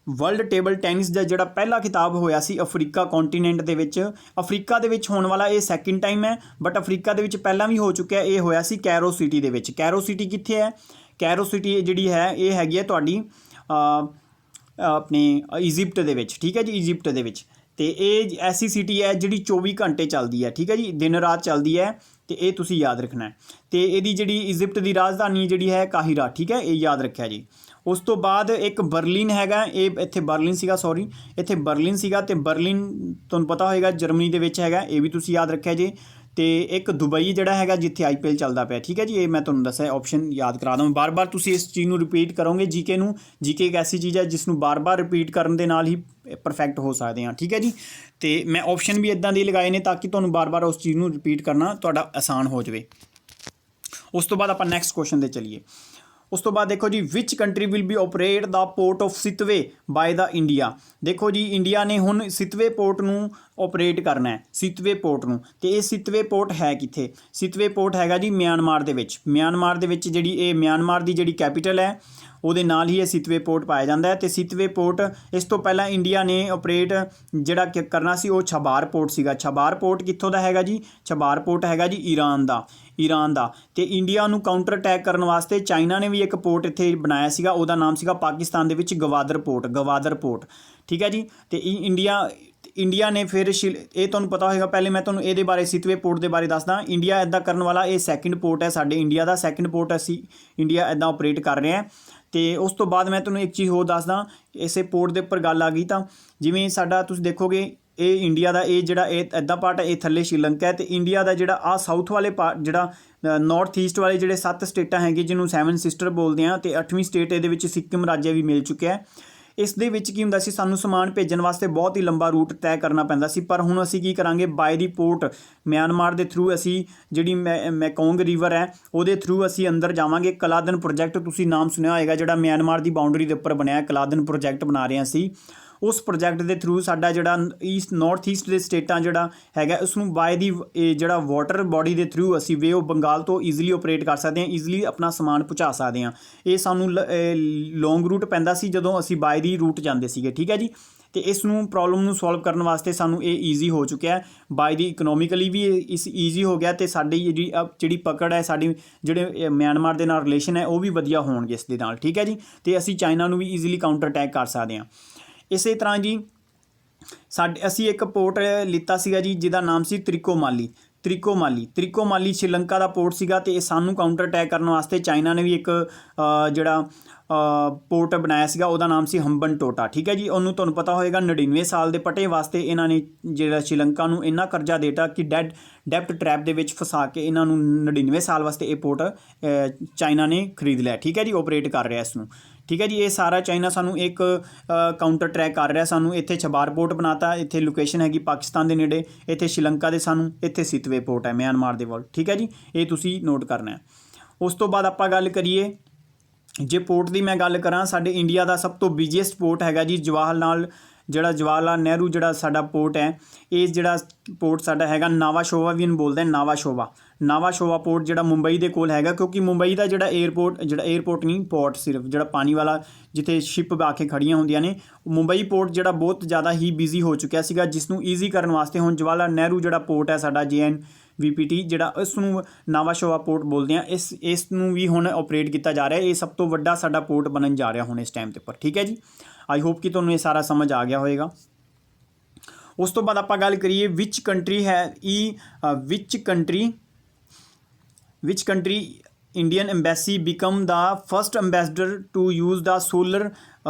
ਵਰਲਡ ਟੇਬਲ ਟੈਨਿਸ ਦਾ ਜਿਹੜਾ ਪਹਿਲਾ ਖਿਤਾਬ ਹੋਇਆ ਸੀ ਅਫਰੀਕਾ ਕੰਟੀਨੈਂਟ ਦੇ ਵਿੱਚ, ਅਫਰੀਕਾ ਦੇ ਵਿੱਚ ਹੋਣ ਵਾਲਾ ਇਹ ਸੈਕਿੰਡ ਟਾਈਮ ਹੈ, ਬਟ ਅਫਰੀਕਾ ਦੇ ਵਿੱਚ ਪਹਿਲਾਂ ਵੀ ਹੋ ਚੁੱਕਿਆ। ਇਹ ਹੋਇਆ ਸੀ ਕੈਰੋ ਸਿਟੀ ਦੇ ਵਿੱਚ। ਕੈਰੋ ਸਿਟੀ ਕਿੱਥੇ ਹੈ? ਕੈਰੋ ਸਿਟੀ ਜਿਹੜੀ ਹੈ ਇਹ ਹੈਗੀ ਹੈ ਤੁਹਾਡੀ ਆਪਣੇ ਇਜਿਪਟ ਦੇ ਵਿੱਚ, ਠੀਕ ਹੈ ਜੀ, ਇਜਿਪਟ ਦੇ ਵਿੱਚ। ਤੇ ਇਹ ਐਸੀ ਸਿਟੀ ਹੈ ਜਿਹੜੀ 24 ਘੰਟੇ ਚੱਲਦੀ ਹੈ, ਠੀਕ ਹੈ ਜੀ, ਦਿਨ ਰਾਤ ਚੱਲਦੀ ਹੈ, ਤੇ ਇਹ ਤੁਸੀਂ ਯਾਦ ਰੱਖਣਾ ਹੈ। ਤੇ ਇਹਦੀ ਜਿਹੜੀ ਇजिप्ट ਦੀ ਰਾਜਧਾਨੀ ਜਿਹੜੀ ਹੈ ਕਾਹਿਰਾ, ਠੀਕ ਹੈ, ਇਹ ਯਾਦ ਰੱਖਿਆ ਜੀ। ਉਸ ਤੋਂ ਬਾਅਦ ਇੱਕ ਬਰਲਿਨ ਹੈਗਾ, ਇਹ ਇੱਥੇ ਬਰਲਿਨ ਸੀਗਾ, ਸੌਰੀ ਇੱਥੇ ਬਰਲਿਨ ਸੀਗਾ, ਤੇ ਬਰਲਿਨ ਤੁਹਾਨੂੰ ਪਤਾ ਹੋਏਗਾ ਜਰਮਨੀ ਦੇ ਵਿੱਚ ਹੈਗਾ, ਇਹ ਵੀ ਤੁਸੀਂ ਯਾਦ ਰੱਖਿਆ ਜੀ। ਤੇ ਇੱਕ ਦੁਬਈ ਜਿਹੜਾ ਹੈਗਾ ਜਿੱਥੇ IPL ਚੱਲਦਾ ਪਿਆ, ਠੀਕ ਹੈ ਜੀ, ਇਹ ਮੈਂ ਤੁਹਾਨੂੰ ਦੱਸਿਆ ਆਪਸ਼ਨ ਯਾਦ ਕਰਾ ਦਵਾਂ। ਬਾਰ-ਬਾਰ ਤੁਸੀਂ ਇਸ ਚੀਜ਼ ਨੂੰ ਰਿਪੀਟ ਕਰੋਗੇ, ਜੀਕੇ ਨੂੰ। ਜੀਕੇ ਇੱਕ ਐਸੀ ਚੀਜ਼ ਹੈ ਜਿਸ ਨੂੰ ਬਾਰ-ਬਾਰ ਰਿਪੀਟ ਕਰਨ ਦੇ ਨਾਲ ਹੀ ਪਰਫੈਕਟ ਹੋ ਸਕਦੇ ਹਾਂ, ਠੀਕ ਹੈ ਜੀ। ਤੇ ਮੈਂ ਆਪਸ਼ਨ ਵੀ ਇੱਦਾਂ ਦੇ ਲਗਾਏ ਨੇ ਤਾਂ ਕਿ ਤੁਹਾਨੂੰ ਬਾਰ-ਬਾਰ ਉਸ ਚੀਜ਼ ਨੂੰ ਰਿਪੀਟ ਕਰਨਾ ਤੁਹਾਡਾ ਆਸਾਨ ਹੋ ਜਾਵੇ। ਉਸ ਤੋਂ ਬਾਅਦ ਆਪਾਂ ਨੈਕਸਟ ਕੁਐਸਚਨ 'ਤੇ ਚੱਲੀਏ। ਉਸ ਤੋਂ ਬਾਅਦ ਦੇਖੋ ਜੀ, which country will be operate the port of Sittwe by the India. ਦੇਖੋ ਜੀ, ਇੰਡੀਆ ਨੇ ਹੁਣ ਸਿਤਵੇ ਪੋਰਟ ਨੂੰ ਆਪਰੇਟ ਕਰਨਾ ਹੈ, ਸਿਤਵੇ ਪੋਰਟ ਨੂੰ। ਤੇ ਇਹ ਸਿਤਵੇ ਪੋਰਟ ਹੈ ਕਿੱਥੇ? ਸਿਤਵੇ ਪੋਰਟ ਹੈਗਾ ਜੀ ਮਿਆਂਮਾਰ ਦੇ ਵਿੱਚ। ਮਿਆਂਮਾਰ ਦੇ ਵਿੱਚ ਜਿਹੜੀ ਇਹ ਮਿਆਂਮਾਰ ਦੀ ਜਿਹੜੀ ਕੈਪੀਟਲ ਹੈ ਉਹਦੇ ਨਾਲ ਹੀ ਇਹ ਸਿਤਵੇ ਪੋਰਟ ਪਾਇਆ ਜਾਂਦਾ ਹੈ। ਤੇ ਸਿਤਵੇ ਪੋਰਟ ਇਸ ਤੋਂ ਪਹਿਲਾਂ ਇੰਡੀਆ ਨੇ ਆਪਰੇਟ ਜਿਹੜਾ ਕਰਨਾ ਸੀ ਉਹ ਛਬਾਰ ਪੋਰਟ ਸੀਗਾ। ਛਬਾਰ ਪੋਰਟ ਕਿੱਥੋਂ ਦਾ ਹੈਗਾ ਜੀ? ਛਬਾਰ ਪੋਰਟ ਹੈਗਾ ਜੀ ਈਰਾਨ ਦਾ। ਤੇ ਇੰਡੀਆ ਨੂੰ ਕਾਊਂਟਰ ਅਟੈਕ ਕਰਨ ਵਾਸਤੇ ਚਾਈਨਾ ਨੇ ਵੀ ਇੱਕ ਪੋਰਟ ਇੱਥੇ ਬਣਾਇਆ ਸੀਗਾ, ਉਹਦਾ ਨਾਮ ਸੀਗਾ ਪਾਕਿਸਤਾਨ ਦੇ ਵਿੱਚ ਗਵਾਦਰ ਪੋਰਟ, ਠੀਕ ਹੈ ਜੀ। ਤੇ ਇੰਡੀਆ ਨੇ ਫਿਰ ਇਹ ਤੁਹਾਨੂੰ ਪਤਾ ਹੋਏਗਾ, ਪਹਿਲੇ ਮੈਂ ਤੁਹਾਨੂੰ ਇਹਦੇ ਬਾਰੇ ਸਿਤਵੇ ਪੋਰਟ ਦੇ ਬਾਰੇ ਦੱਸਦਾ। ਇੰਡੀਆ ਇੱਦਾਂ ਕਰਨ ਵਾਲਾ ਇਹ ਸੈਕਿੰਡ ਪੋਰਟ ਹੈ, ਸਾਡੇ ਇੰਡੀਆ ਦਾ ਸੈਕਿੰਡ ਪੋਰਟ ਅਸੀਂ ਇੰਡੀਆ ਇੱਦਾਂ ਆਪਰੇਟ ਕਰ ਰਿਹਾ। ਤੇ ਉਸ ਤੋਂ ਬਾਅਦ ਮੈਂ ਤੁਹਾਨੂੰ ਇੱਕ ਚੀਜ਼ ਹੋਰ ਦੱਸਦਾ, ਇਸੇ ਪੋਰਟ ਦੇ ਉੱਪਰ ਗੱਲ ਆ ਗਈ ਤਾਂ ਜਿਵੇਂ ਸਾਡਾ ਤੁਸੀਂ ਦੇਖੋਗੇ ਇਹ ਇੰਡੀਆ ਦਾ ਇਹ ਜਿਹੜਾ ਇਹ ਇੱਦਾਂ ਪਾਰਟ ਹੈ, ਇਹ ਥੱਲੇ ਸ਼੍ਰੀਲੰਕਾ ਹੈ। ਤੇ ਇੰਡੀਆ ਦਾ ਜਿਹੜਾ ਆਹ ਸਾਊਥ ਵਾਲੇ ਪਾਰਟ ਜਿਹੜਾ ਨਾਰਥ ਈਸਟ ਵਾਲੇ ਜਿਹੜੇ 7 ਸਟੇਟਾਂ ਹੈਗੇ ਜਿਹਨੂੰ 7 ਸਿਸਟਰ ਬੋਲਦੇ ਆ, ਤੇ 8ਵੀਂ ਸਟੇਟ ਇਹਦੇ ਵਿੱਚ ਸਿੱਕਿਮ ਰਾਜ ਵੀ ਮਿਲ ਚੁੱਕਿਆ ਹੈ। ਇਸ ਦੇ ਵਿੱਚ ਕੀ ਹੁੰਦਾ ਸੀ, ਸਾਨੂੰ ਸਮਾਨ ਭੇਜਣ ਵਾਸਤੇ ਬਹੁਤ ਹੀ ਲੰਬਾ ਰੂਟ ਤੈਅ ਕਰਨਾ ਪੈਂਦਾ ਸੀ। ਪਰ ਹੁਣ ਅਸੀਂ ਕੀ ਕਰਾਂਗੇ, ਬਾਏ ਦੀ ਪੋਰਟ ਮਿਆਂਮਾਰ ਦੇ ਥਰੂ ਅਸੀਂ ਜਿਹੜੀ ਮੈਕੋਂਗ ਰਿਵਰ ਹੈ ਉਹਦੇ ਥਰੂ ਅਸੀਂ ਅੰਦਰ ਜਾਵਾਂਗੇ। ਕਲਾਦਨ ਪ੍ਰੋਜੈਕਟ ਤੁਸੀਂ ਨਾਮ ਸੁਣਿਆ ਹੋਏਗਾ, ਜਿਹੜਾ ਮਿਆਂਮਾਰ ਦੀ ਬਾਉਂਡਰੀ ਦੇ ਉੱਪਰ ਬਣਿਆ, ਕਲਾਦਨ ਪ੍ਰੋਜੈਕਟ ਬਣਾ ਰਹੇ ਸੀ। ਉਸ ਪ੍ਰੋਜੈਕਟ ਦੇ ਥਰੂ ਸਾਡਾ ਜਿਹੜਾ ਨਾਰਥ ਈਸਟ ਦੇ ਸਟੇਟਾਂ ਜਿਹੜਾ ਹੈਗਾ ਉਸ ਨੂੰ ਬਾਏ ਦੀ ਜਿਹੜਾ ਵਾਟਰ ਬਾਡੀ ਦੇ ਥਰੂ ਅਸੀਂ ਵੇ ਆਫ ਬੰਗਾਲ ਤੋਂ ਈਜ਼ੀਲੀ ਆਪਰੇਟ ਕਰ ਸਕਦੇ ਹਾਂ, ਈਜ਼ੀਲੀ ਆਪਣਾ ਸਮਾਨ ਪਹੁੰਚਾ ਸਕਦੇ ਹਾਂ। ਇਹ ਸਾਨੂੰ ਲੌਂਗ ਰੂਟ ਪੈਂਦਾ ਸੀ ਜਦੋਂ ਅਸੀਂ ਬਾਏ ਦੀ ਰੂਟ ਜਾਂਦੇ ਸੀਗੇ, ਠੀਕ ਹੈ ਜੀ। ਤੇ ਇਸ ਨੂੰ ਪ੍ਰੋਬਲਮ ਨੂੰ ਸੋਲਵ ਕਰਨ ਵਾਸਤੇ ਸਾਨੂੰ ਇਹ ਈਜ਼ੀ ਹੋ ਚੁੱਕਿਆ ਹੈ, ਬਾਏ ਦੀ ਇਕਨੋਮਿਕਲੀ ਵੀ ਇਸ ਈਜ਼ੀ ਹੋ ਗਿਆ। ਤੇ ਸਾਡੀ ਜਿਹੜੀ ਪਕੜ ਹੈ, ਸਾਡੀ ਜਿਹੜੇ ਮਿਆਂਮਾਰ ਦੇ ਨਾਲ ਰਿਲੇਸ਼ਨ ਹੈ ਉਹ ਵੀ ਵਧੀਆ ਹੋਣਗੇ ਇਸ ਦੇ ਨਾਲ, ਠੀਕ ਹੈ ਜੀ। ਤੇ ਅਸੀਂ ਚਾਈਨਾ ਨੂੰ ਵੀ ਈਜ਼ੀਲੀ ਕਾਊਂਟਰ ਅਟੈਕ ਕਰ ਸਕਦੇ ਹਾਂ। ਇਸੇ ਤਰ੍ਹਾਂ ਜੀ ਅਸੀਂ ਇੱਕ ਪੋਰਟ ਲਿੱਤਾ ਸੀਗਾ ਜੀ ਜਿਹਦਾ ਨਾਮ ਸੀ ਤ੍ਰਿਕੋਮਾਲੀ ਸ਼੍ਰੀਲੰਕਾ ਦਾ ਪੋਰਟ ਸੀਗਾ। ਤੇ ਇਹ ਸਾਨੂੰ ਕਾਊਂਟਰ ਅਟੈਕ ਕਰਨ ਵਾਸਤੇ ਚਾਈਨਾ ਨੇ ਵੀ ਇੱਕ ਜਿਹੜਾ ਪੋਰਟ ਬਣਾਇਆ ਸੀਗਾ, ਉਹਦਾ ਨਾਮ ਸੀ ਹੰਬਨਟੋਟਾ, ਠੀਕ ਹੈ ਜੀ। ਉਹਨੂੰ ਤੁਹਾਨੂੰ ਪਤਾ ਹੋਏਗਾ 99 ਸਾਲ ਦੇ ਪਟੇ ਵਾਸਤੇ ਇਹਨਾਂ ਨੇ ਜਿਹੜਾ ਸ਼੍ਰੀਲੰਕਾ ਨੂੰ ਇੰਨਾ ਕਰਜ਼ਾ ਦੇਤਾ ਕਿ ਡੈਪਟ ਟਰੈਪ ਦੇ ਵਿੱਚ ਫਸਾ ਕੇ ਇਹਨਾਂ ਨੂੰ 99 ਸਾਲ ਵਾਸਤੇ ਇਹ ਪੋਰਟ ਚਾਈਨਾ ਨੇ ਖਰੀਦ ਲਿਆ, ਠੀਕ ਹੈ ਜੀ, ਆਪਰੇਟ ਕਰ ਰਿਹਾ ਇਸ ਨੂੰ, ਠੀਕ ਹੈ ਜੀ। ਇਹ ਸਾਰਾ ਚਾਈਨਾ ਸਾਨੂੰ ਇੱਕ ਕਾਊਂਟਰ ਟਰੈਕ ਕਰ ਰਿਹਾ। ਸਾਨੂੰ ਇੱਥੇ ਛਬਾਰ ਪੋਰਟ ਬਣਾਤਾ, ਇੱਥੇ ਲੋਕੇਸ਼ਨ ਹੈਗੀ ਪਾਕਿਸਤਾਨ ਦੇ ਨੇੜੇ, ਇੱਥੇ ਸ਼੍ਰੀਲੰਕਾ ਦੇ ਸਾਨੂੰ ਇੱਥੇ ਸਿਤਵੇ ਪੋਰਟ ਹੈ ਮਿਆਂਮਾਰ ਦੇ ਵੱਲ, ਠੀਕ ਹੈ ਜੀ। ਇਹ ਤੁਸੀਂ ਨੋਟ ਕਰਨਾ ਹੈ। ਉਸ ਤੋਂ ਬਾਅਦ ਆਪਾਂ ਗੱਲ ਕਰੀਏ, ਜੇ ਪੋਰਟ ਦੀ ਮੈਂ ਗੱਲ ਕਰਾਂ, ਸਾਡੇ ਇੰਡੀਆ ਦਾ ਸਭ ਤੋਂ ਬਿਜ਼ੀਐਸਟ ਪੋਰਟ ਹੈਗਾ ਜੀ ਜਵਾਹਰ ਲਾਲ ਨਹਿਰੂ ਜਿਹੜਾ ਸਾਡਾ ਪੋਰਟ ਹੈ। ਇਹ ਜਿਹੜਾ ਪੋਰਟ ਸਾਡਾ ਹੈਗਾ ਨਾਵਾ ਸ਼ੋਵਾ ਵੀ ਇਹਨੂੰ ਬੋਲਦੇ ਨਾਵਾ ਸ਼ੋਵਾ ਪੋਰਟ ਜਿਹੜਾ ਮੁੰਬਈ ਦੇ ਕੋਲ ਹੈਗਾ, ਕਿਉਂਕਿ ਮੁੰਬਈ ਦਾ ਜਿਹੜਾ ਏਅਰਪੋਰਟ ਨਹੀਂ, ਪੋਰਟ ਸਿਰਫ ਜਿਹੜਾ ਪਾਣੀ ਵਾਲਾ ਜਿੱਥੇ ਸ਼ਿਪ ਆ ਕੇ ਖੜੀਆਂ ਹੁੰਦੀਆਂ ਨੇ, ਮੁੰਬਈ ਪੋਰਟ ਜਿਹੜਾ ਬਹੁਤ ਜ਼ਿਆਦਾ ਹੀ ਬਿਜ਼ੀ ਹੋ ਚੁੱਕਿਆ ਸੀਗਾ, ਜਿਸ ਨੂੰ ਈਜ਼ੀ ਕਰਨ ਵਾਸਤੇ ਹੁਣ ਜਵਾਹਰ ਲਾਲ ਨਹਿਰੂ ਜਿਹੜਾ ਪੋਰਟ ਹੈ ਸਾਡਾ JNVPT ਜਿਹੜਾ ਇਸ ਨੂੰ ਨਾਵਾ ਸ਼ੋਵਾ ਪੋਰਟ ਬੋਲਦੇ ਆ, ਇਸ ਨੂੰ ਵੀ ਹੁਣ ਆਪਰੇਟ ਕੀਤਾ ਜਾ ਰਿਹਾ। ਇਹ ਸਭ ਤੋਂ ਵੱਡਾ ਸਾਡਾ ਪੋਰਟ ਬਣਨ ਜਾ ਰਿਹਾ ਹੁਣ ਇਸ ਟਾਈਮ ਦੇ ਉੱਪਰ, ਠੀਕ ਹੈ ਜੀ। ਆਈ ਹੋਪ ਕਿ ਤੁਹਾਨੂੰ ਇਹ ਸਾਰਾ ਸਮਝ ਆ ਗਿਆ ਹੋਵੇਗਾ। ਉਸ ਤੋਂ ਬਾਅਦ ਆਪਾਂ ਗੱਲ ਕਰੀਏ which country Indian embassy become the first ambassador to use the solar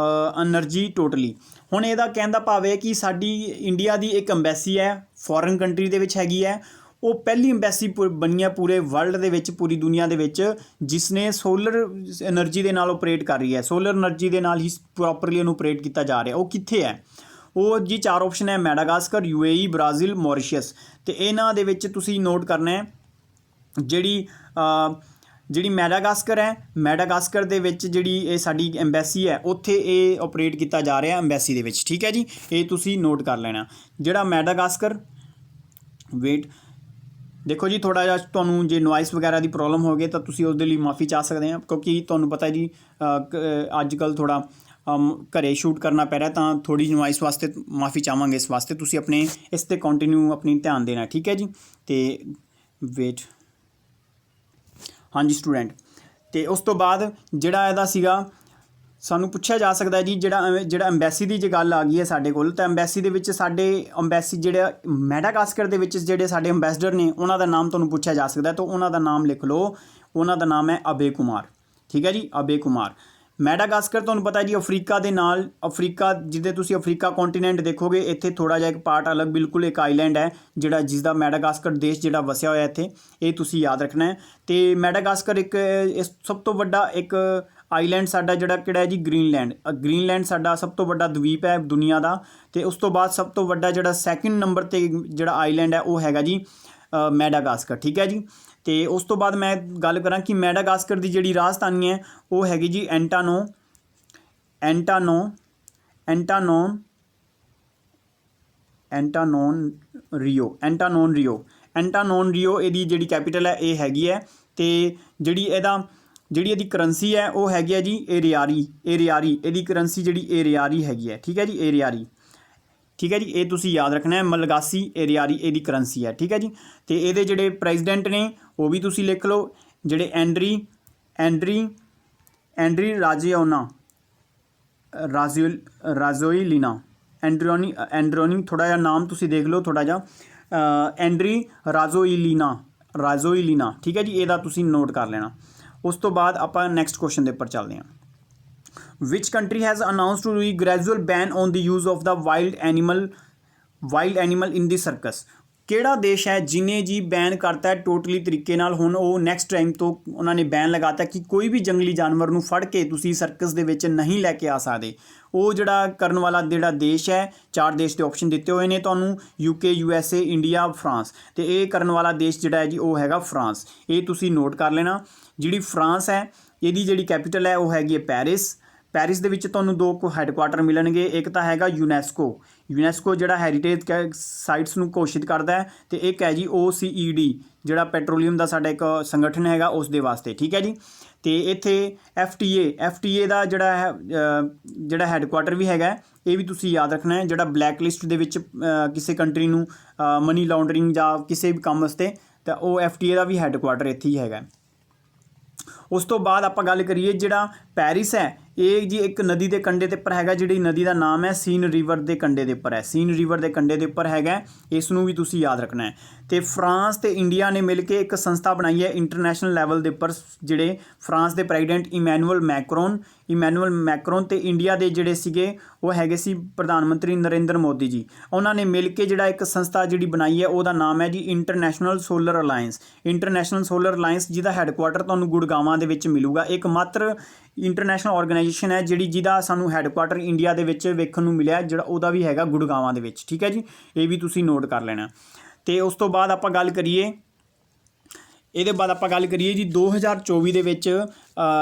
energy totally. ਹੁਣ ਇਹਦਾ ਕਹਿਣ ਦਾ ਭਾਵ ਹੈ ਕਿ ਸਾਡੀ ਇੰਡੀਆ ਦੀ ਇੱਕ ਐਮਬੈਸੀ ਹੈ, ਫੋਰਨ ਕੰਟਰੀ ਦੇ ਵਿੱਚ ਹੈਗੀ ਹੈ, ਉਹ ਪਹਿਲੀ ਐਮਬੈਸੀ ਬਣੀ ਹੈ ਪੂਰੇ ਵਰਲਡ ਦੇ ਵਿੱਚ, ਪੂਰੀ ਦੁਨੀਆ ਦੇ ਵਿੱਚ, ਜਿਸ ਨੇ ਸੋਲਰ ਐਨਰਜੀ ਦੇ ਨਾਲ ਆਪਰੇਟ ਕਰ ਰਹੀ ਹੈ। ਸੋਲਰ ਐਨਰਜੀ ਦੇ ਨਾਲ ਹੀ ਪ੍ਰੋਪਰਲੀ ਉਹਨੂੰ ਆਪਰੇਟ ਕੀਤਾ ਜਾ ਰਿਹਾ। ਉਹ ਕਿੱਥੇ ਹੈ? ਉਹ ਜੀ 4 ਆਪਸ਼ਨ ਹੈ, ਮੈਡਾਗਾਸਕਰ, UAE, ਬ੍ਰਾਜ਼ੀਲ, ਮੌਰੀਸ਼ੀਅਸ। ਤੇ ਇਹਨਾਂ ਦੇ ਵਿੱਚ ਤੁਸੀਂ ਨੋਟ ਕਰਨਾ ਹੈ ਜਿਹੜੀ ਮੈਡਾਗਾਸਕਰ ਹੈ, ਮੈਡਾਗਾਸਕਰ ਦੇ ਵਿੱਚ ਜਿਹੜੀ ਇਹ ਸਾਡੀ ਐਮਬੈਸੀ ਹੈ ਉੱਥੇ ਇਹ ਆਪਰੇਟ ਕੀਤਾ ਜਾ ਰਿਹਾ ਐਮਬੈਸੀ ਦੇ ਵਿੱਚ, ਠੀਕ ਹੈ ਜੀ। ਇਹ ਤੁਸੀਂ ਨੋਟ ਕਰ ਲੈਣਾ। ਜਿਹੜਾ ਮੈਡਾਗਾਸਕਰ ਦੇਖੋ ਜੀ, ਥੋੜ੍ਹਾ ਜਿਹਾ ਤੁਹਾਨੂੰ ਜੇ ਨੋਇਸ ਵਗੈਰਾ ਦੀ ਪ੍ਰੋਬਲਮ ਹੋ ਗਈ ਤਾਂ ਤੁਸੀਂ ਉਹਦੇ ਲਈ ਮਾਫੀ ਚਾਹ ਸਕਦੇ ਆ, ਕਿਉਂਕਿ ਤੁਹਾਨੂੰ ਪਤਾ ਜੀ ਅੱਜ ਕੱਲ੍ਹ ਥੋੜ੍ਹਾ ਘਰੇ ਸ਼ੂਟ ਕਰਨਾ ਪੈ ਰਿਹਾ, ਤਾਂ ਥੋੜ੍ਹੀ ਨੋਇਸ ਵਾਸਤੇ ਮਾਫੀ ਚਾਹਾਂਗੇ। ਇਸ ਵਾਸਤੇ ਤੁਸੀਂ ਆਪਣੇ ਇਸ 'ਤੇ ਕੰਟੀਨਿਊ ਆਪਣੀ ਧਿਆਨ ਦੇਣਾ, ਠੀਕ ਹੈ ਜੀ। ਤੇ ਹਾਂਜੀ ਸਟੂਡੈਂਟ, ਤੇ ਉਸ ਤੋਂ ਬਾਅਦ ਜਿਹੜਾ ਇਹਦਾ ਸੀਗਾ ਸਾਨੂੰ ਪੁੱਛਿਆ ਜਾ ਸਕਦਾ ਜੀ ਜਿਹੜਾ ਅੰਬੈਸੀ ਦੀ ਜੇ ਗੱਲ ਆ ਗਈ ਹੈ ਸਾਡੇ ਕੋਲ, ਤਾਂ ਅੰਬੈਸੀ ਦੇ ਵਿੱਚ ਸਾਡੇ ਅੰਬੈਸੀ ਜਿਹੜਾ ਮੈਡਾਗਾਸਕਰ ਦੇ ਵਿੱਚ ਜਿਹੜੇ ਸਾਡੇ ਅੰਬੈਸਡਰ ਨੇ ਉਹਨਾਂ ਦਾ ਨਾਮ ਤੁਹਾਨੂੰ ਪੁੱਛਿਆ ਜਾ ਸਕਦਾ, ਤਾਂ ਉਹਨਾਂ ਦਾ ਨਾਮ ਲਿਖ ਲਓ। ਉਹਨਾਂ ਦਾ ਨਾਮ ਹੈ ਅਬੇ ਕੁਮਾਰ। ਠੀਕ ਹੈ ਜੀ, ਅਬੇ ਕੁਮਾਰ। ਮੈਡਾਗਾਸਕਰ ਤੁਹਾਨੂੰ ਪਤਾ ਜੀ ਅਫਰੀਕਾ ਦੇ ਨਾਲ, ਅਫਰੀਕਾ ਜਿਹਦੇ ਤੁਸੀਂ ਅਫਰੀਕਾ ਕੰਟੀਨੈਂਟ ਦੇਖੋਗੇ, ਇੱਥੇ ਥੋੜ੍ਹਾ ਜਿਹਾ ਇੱਕ ਪਾਰਟ ਅਲੱਗ ਬਿਲਕੁਲ ਇੱਕ ਆਈਲੈਂਡ ਹੈ ਜਿਹੜਾ ਜਿਸ ਦਾ ਮੈਡਾਗਾਸਕਰ ਦੇਸ਼ ਜਿਹੜਾ ਵਸਿਆ ਹੋਇਆ ਇੱਥੇ, ਇਹ ਤੁਸੀਂ ਯਾਦ ਰੱਖਣਾ ਹੈ। ਅਤੇ ਮੈਡਾਗਾਸਕਰ ਇੱਕ ਸਭ ਤੋਂ ਵੱਡਾ ਇੱਕ ਆਈਲੈਂਡ ਸਾਡਾ ਜਿਹੜਾ ਕਿਹੜਾ ਹੈ ਜੀ, ਗ੍ਰੀਨਲੈਂਡ। ਗ੍ਰੀਨਲੈਂਡ ਸਾਡਾ ਸਭ ਤੋਂ ਵੱਡਾ ਦਵੀਪ ਹੈ ਦੁਨੀਆ ਦਾ। ਅਤੇ ਉਸ ਤੋਂ ਬਾਅਦ ਸਭ ਤੋਂ ਵੱਡਾ ਜਿਹੜਾ ਸੈਕਿੰਡ ਨੰਬਰ 'ਤੇ ਜਿਹੜਾ ਆਈਲੈਂਡ ਹੈ ਉਹ ਹੈਗਾ ਜੀ ਮੈਡਾਗਾਸਕਰ। ਠੀਕ ਹੈ ਜੀ। ਅਤੇ ਉਸ ਤੋਂ ਬਾਅਦ ਮੈਂ ਗੱਲ ਕਰਾਂ ਕਿ ਮੈਡਾਗਾਸਕਰ ਦੀ ਜਿਹੜੀ ਰਾਜਧਾਨੀ ਹੈ ਉਹ ਹੈਗੀ ਜੀ ਐਂਟਾਨੋਨ ਰਿਓ ਇਹਦੀ ਜਿਹੜੀ ਕੈਪੀਟਲ ਹੈ ਇਹ ਹੈਗੀ ਹੈ। ਅਤੇ ਜਿਹੜੀ ਇਹਦੀ ਕਰੰਸੀ ਹੈ ਉਹ ਹੈਗੀ ਹੈ ਜੀ ਏਰੀਆਰੀ। ਇਹਦੀ ਕਰੰਸੀ ਜਿਹੜੀ ਏਰੀਆਰੀ ਹੈਗੀ ਹੈ। ਠੀਕ ਹੈ ਜੀ, ਏਰੀਆਰੀ। ਠੀਕ ਹੈ ਜੀ, ਇਹ ਤੁਸੀਂ ਯਾਦ ਰੱਖਣਾ ਹੈ, ਮਲਗਾਸੀ ਏਰੀਆਰੀ ਇਹਦੀ ਕਰੰਸੀ ਹੈ। ਠੀਕ ਹੈ ਜੀ। ਅਤੇ ਇਹਦੇ ਜਿਹੜੇ ਪ੍ਰੈਜ਼ੀਡੈਂਟ ਨੇ ਉਹ ਵੀ ਤੁਸੀਂ ਲਿਖ ਲਓ, ਜਿਹੜੇ ਐਂਡਰੋਨੀ ਥੋੜ੍ਹਾ ਜਿਹਾ ਨਾਮ ਤੁਸੀਂ ਦੇਖ ਲਓ, ਥੋੜ੍ਹਾ ਜਿਹਾ ਐਂਡਰੀ ਰਾਜ਼ੋਈਲੀਨਾ। ਠੀਕ ਹੈ ਜੀ, ਇਹਦਾ ਤੁਸੀਂ ਨੋਟ ਕਰ ਲੈਣਾ। ਉਸ ਤੋਂ ਬਾਅਦ ਆਪਾਂ ਨੈਕਸਟ ਕੁਐਸਚਨ ਦੇ ਉੱਪਰ ਚੱਲਦੇ ਹਾਂ। Which country has announced to be gradual ban on the use of the wild animal in the circus? ਕਿਹੜਾ ਦੇਸ਼ ਹੈ ਜਿਹਨੇ ਜੀ ਬੈਨ ਕਰਤਾ ਹੈ ਟੋਟਲੀ ਤਰੀਕੇ ਨਾਲ? ਹੁਣ ਉਹ ਨੈਕਸਟ ਟਾਈਮ ਤੋਂ ਉਹਨਾਂ ਨੇ ਬੈਨ ਲਗਾਤਾ ਕਿ ਕੋਈ ਵੀ ਜੰਗਲੀ ਜਾਨਵਰ ਨੂੰ ਫੜ ਕੇ ਤੁਸੀਂ ਸਰਕਸ ਦੇ ਵਿੱਚ ਨਹੀਂ ਲੈ ਕੇ ਆ ਸਕਦੇ। ਉਹ ਜਿਹੜਾ ਕਰਨ ਵਾਲਾ ਜਿਹੜਾ ਦੇਸ਼ ਹੈ, 4 ਦੇਸ਼ ਦੇ ਆਪਸ਼ਨ ਦਿੱਤੇ ਹੋਏ ਨੇ ਤੁਹਾਨੂੰ, UK, USA, ਇੰਡੀਆ, ਫਰਾਂਸ। ਅਤੇ ਇਹ ਕਰਨ ਵਾਲਾ ਦੇਸ਼ ਜਿਹੜਾ ਹੈ ਜੀ ਉਹ ਹੈਗਾ ਫਰਾਂਸ। ਇਹ ਤੁਸੀਂ ਨੋਟ ਕਰ ਲੈਣਾ। ਜਿਹੜੀ ਫਰਾਂਸ ਹੈ ਇਹਦੀ ਜਿਹੜੀ ਕੈਪੀਟਲ ਹੈ ਉਹ ਹੈਗੀ ਹੈ ਪੈਰਿਸ। ਪੈਰਿਸ ਦੇ ਵਿੱਚ ਤੁਹਾਨੂੰ 2 ਹੈੱਡਕੁਆਟਰ ਮਿਲਣਗੇ। ਇੱਕ ਤਾਂ ਹੈਗਾ ਯੂਨੈਸਕੋ ਜਿਹੜਾ ਹੈਰੀਟੇਜ ਸਾਈਟਸ ਨੂੰ ਘੋਸ਼ਿਤ ਕਰਦਾ ਹੈ, ਅਤੇ ਇੱਕ ਹੈ ਜੀ OCED ਜਿਹੜਾ ਪੈਟਰੋਲੀਅਮ ਦਾ ਸਾਡਾ ਇੱਕ ਸੰਗਠਨ ਹੈਗਾ ਉਸ ਦੇ ਵਾਸਤੇ। ਠੀਕ ਹੈ ਜੀ। ਅਤੇ ਇੱਥੇ FTA ਦਾ ਜਿਹੜਾ ਹੈੱਡਕੁਆਟਰ ਵੀ ਹੈਗਾ, ਇਹ ਵੀ ਤੁਸੀਂ ਯਾਦ ਰੱਖਣਾ ਹੈ। ਜਿਹੜਾ ਬਲੈਕ ਲਿਸਟ ਦੇ ਵਿੱਚ ਕਿਸੇ ਕੰਟਰੀ ਨੂੰ ਮਨੀ ਲਾਉਂਡਰਿੰਗ ਜਾਂ ਕਿਸੇ ਵੀ ਕੰਮ ਵਾਸਤੇ, ਤਾਂ ਉਹ FTA ਦਾ ਵੀ ਹੈੱਡਕੁਆਟਰ ਇੱਥੇ ਹੀ ਹੈਗਾ। ਉਸ ਤੋਂ ਬਾਅਦ ਆਪਾਂ ਗੱਲ ਕਰੀਏ, ਜਿਹੜਾ ਪੈਰਿਸ ਹੈ ਇਹ ਜੀ ਇੱਕ ਨਦੀ ਦੇ ਕੰਢੇ ਦੇ ਉੱਪਰ ਹੈਗਾ। ਜਿਹੜੀ ਨਦੀ ਦਾ ਨਾਮ ਹੈ ਸੀਨ ਰਿਵਰ ਦੇ ਕੰਢੇ ਦੇ ਉੱਪਰ ਹੈਗਾ। ਇਸ ਨੂੰ ਵੀ ਤੁਸੀਂ ਯਾਦ ਰੱਖਣਾ ਹੈ। ਅਤੇ ਫਰਾਂਸ ਅਤੇ ਇੰਡੀਆ ਨੇ ਮਿਲ ਕੇ ਇੱਕ ਸੰਸਥਾ ਬਣਾਈ ਹੈ ਇੰਟਰਨੈਸ਼ਨਲ ਲੈਵਲ ਦੇ ਉੱਪਰ। ਜਿਹੜੇ ਫਰਾਂਸ ਦੇ ਪ੍ਰੈਜ਼ੀਡੈਂਟ ਇਮੈਨੂਅਲ ਮੈਕਰੋਨ ਅਤੇ ਇੰਡੀਆ ਦੇ ਜਿਹੜੇ ਸੀਗੇ ਉਹ ਹੈਗੇ ਸੀ ਪ੍ਰਧਾਨ ਮੰਤਰੀ ਨਰਿੰਦਰ ਮੋਦੀ ਜੀ। ਉਹਨਾਂ ਨੇ ਮਿਲ ਕੇ ਜਿਹੜਾ ਇੱਕ ਸੰਸਥਾ ਜਿਹੜੀ ਬਣਾਈ ਹੈ ਉਹਦਾ ਨਾਮ ਹੈ ਜੀ ਇੰਟਰਨੈਸ਼ਨਲ ਸੋਲਰ ਅਲਾਇੰਸ, ਜਿਹਦਾ ਹੈੱਡਕੁਆਟਰ ਤੁਹਾਨੂੰ ਗੁੜਗਾਵਾਂ ਦੇ ਵਿੱਚ ਮਿਲੂਗਾ। ਇੱਕ ਮਾਤਰ ਇੰਟਰਨੈਸ਼ਨਲ ਆਰਗੇਨਾਈਜੇਸ਼ਨ ਹੈ ਜਿਹਦਾ ਸਾਨੂੰ ਹੈੱਡਕੁਆਟਰ ਇੰਡੀਆ ਦੇ ਵਿੱਚ ਵੇਖਣ ਨੂੰ ਮਿਲਿਆ, ਜਿਹੜਾ ਉਹਦਾ ਵੀ ਹੈਗਾ ਗੁੜਗਾਵਾਂ ਦੇ ਵਿੱਚ। ਠੀਕ ਹੈ ਜੀ, ਇਹ ਵੀ ਤੁਸੀਂ ਨੋਟ ਕਰ ਲੈਣਾ। ਅਤੇ ਉਸ ਤੋਂ ਬਾਅਦ ਆਪਾਂ ਗੱਲ ਕਰੀਏ ਜੀ 2024 ਦੇ ਵਿੱਚ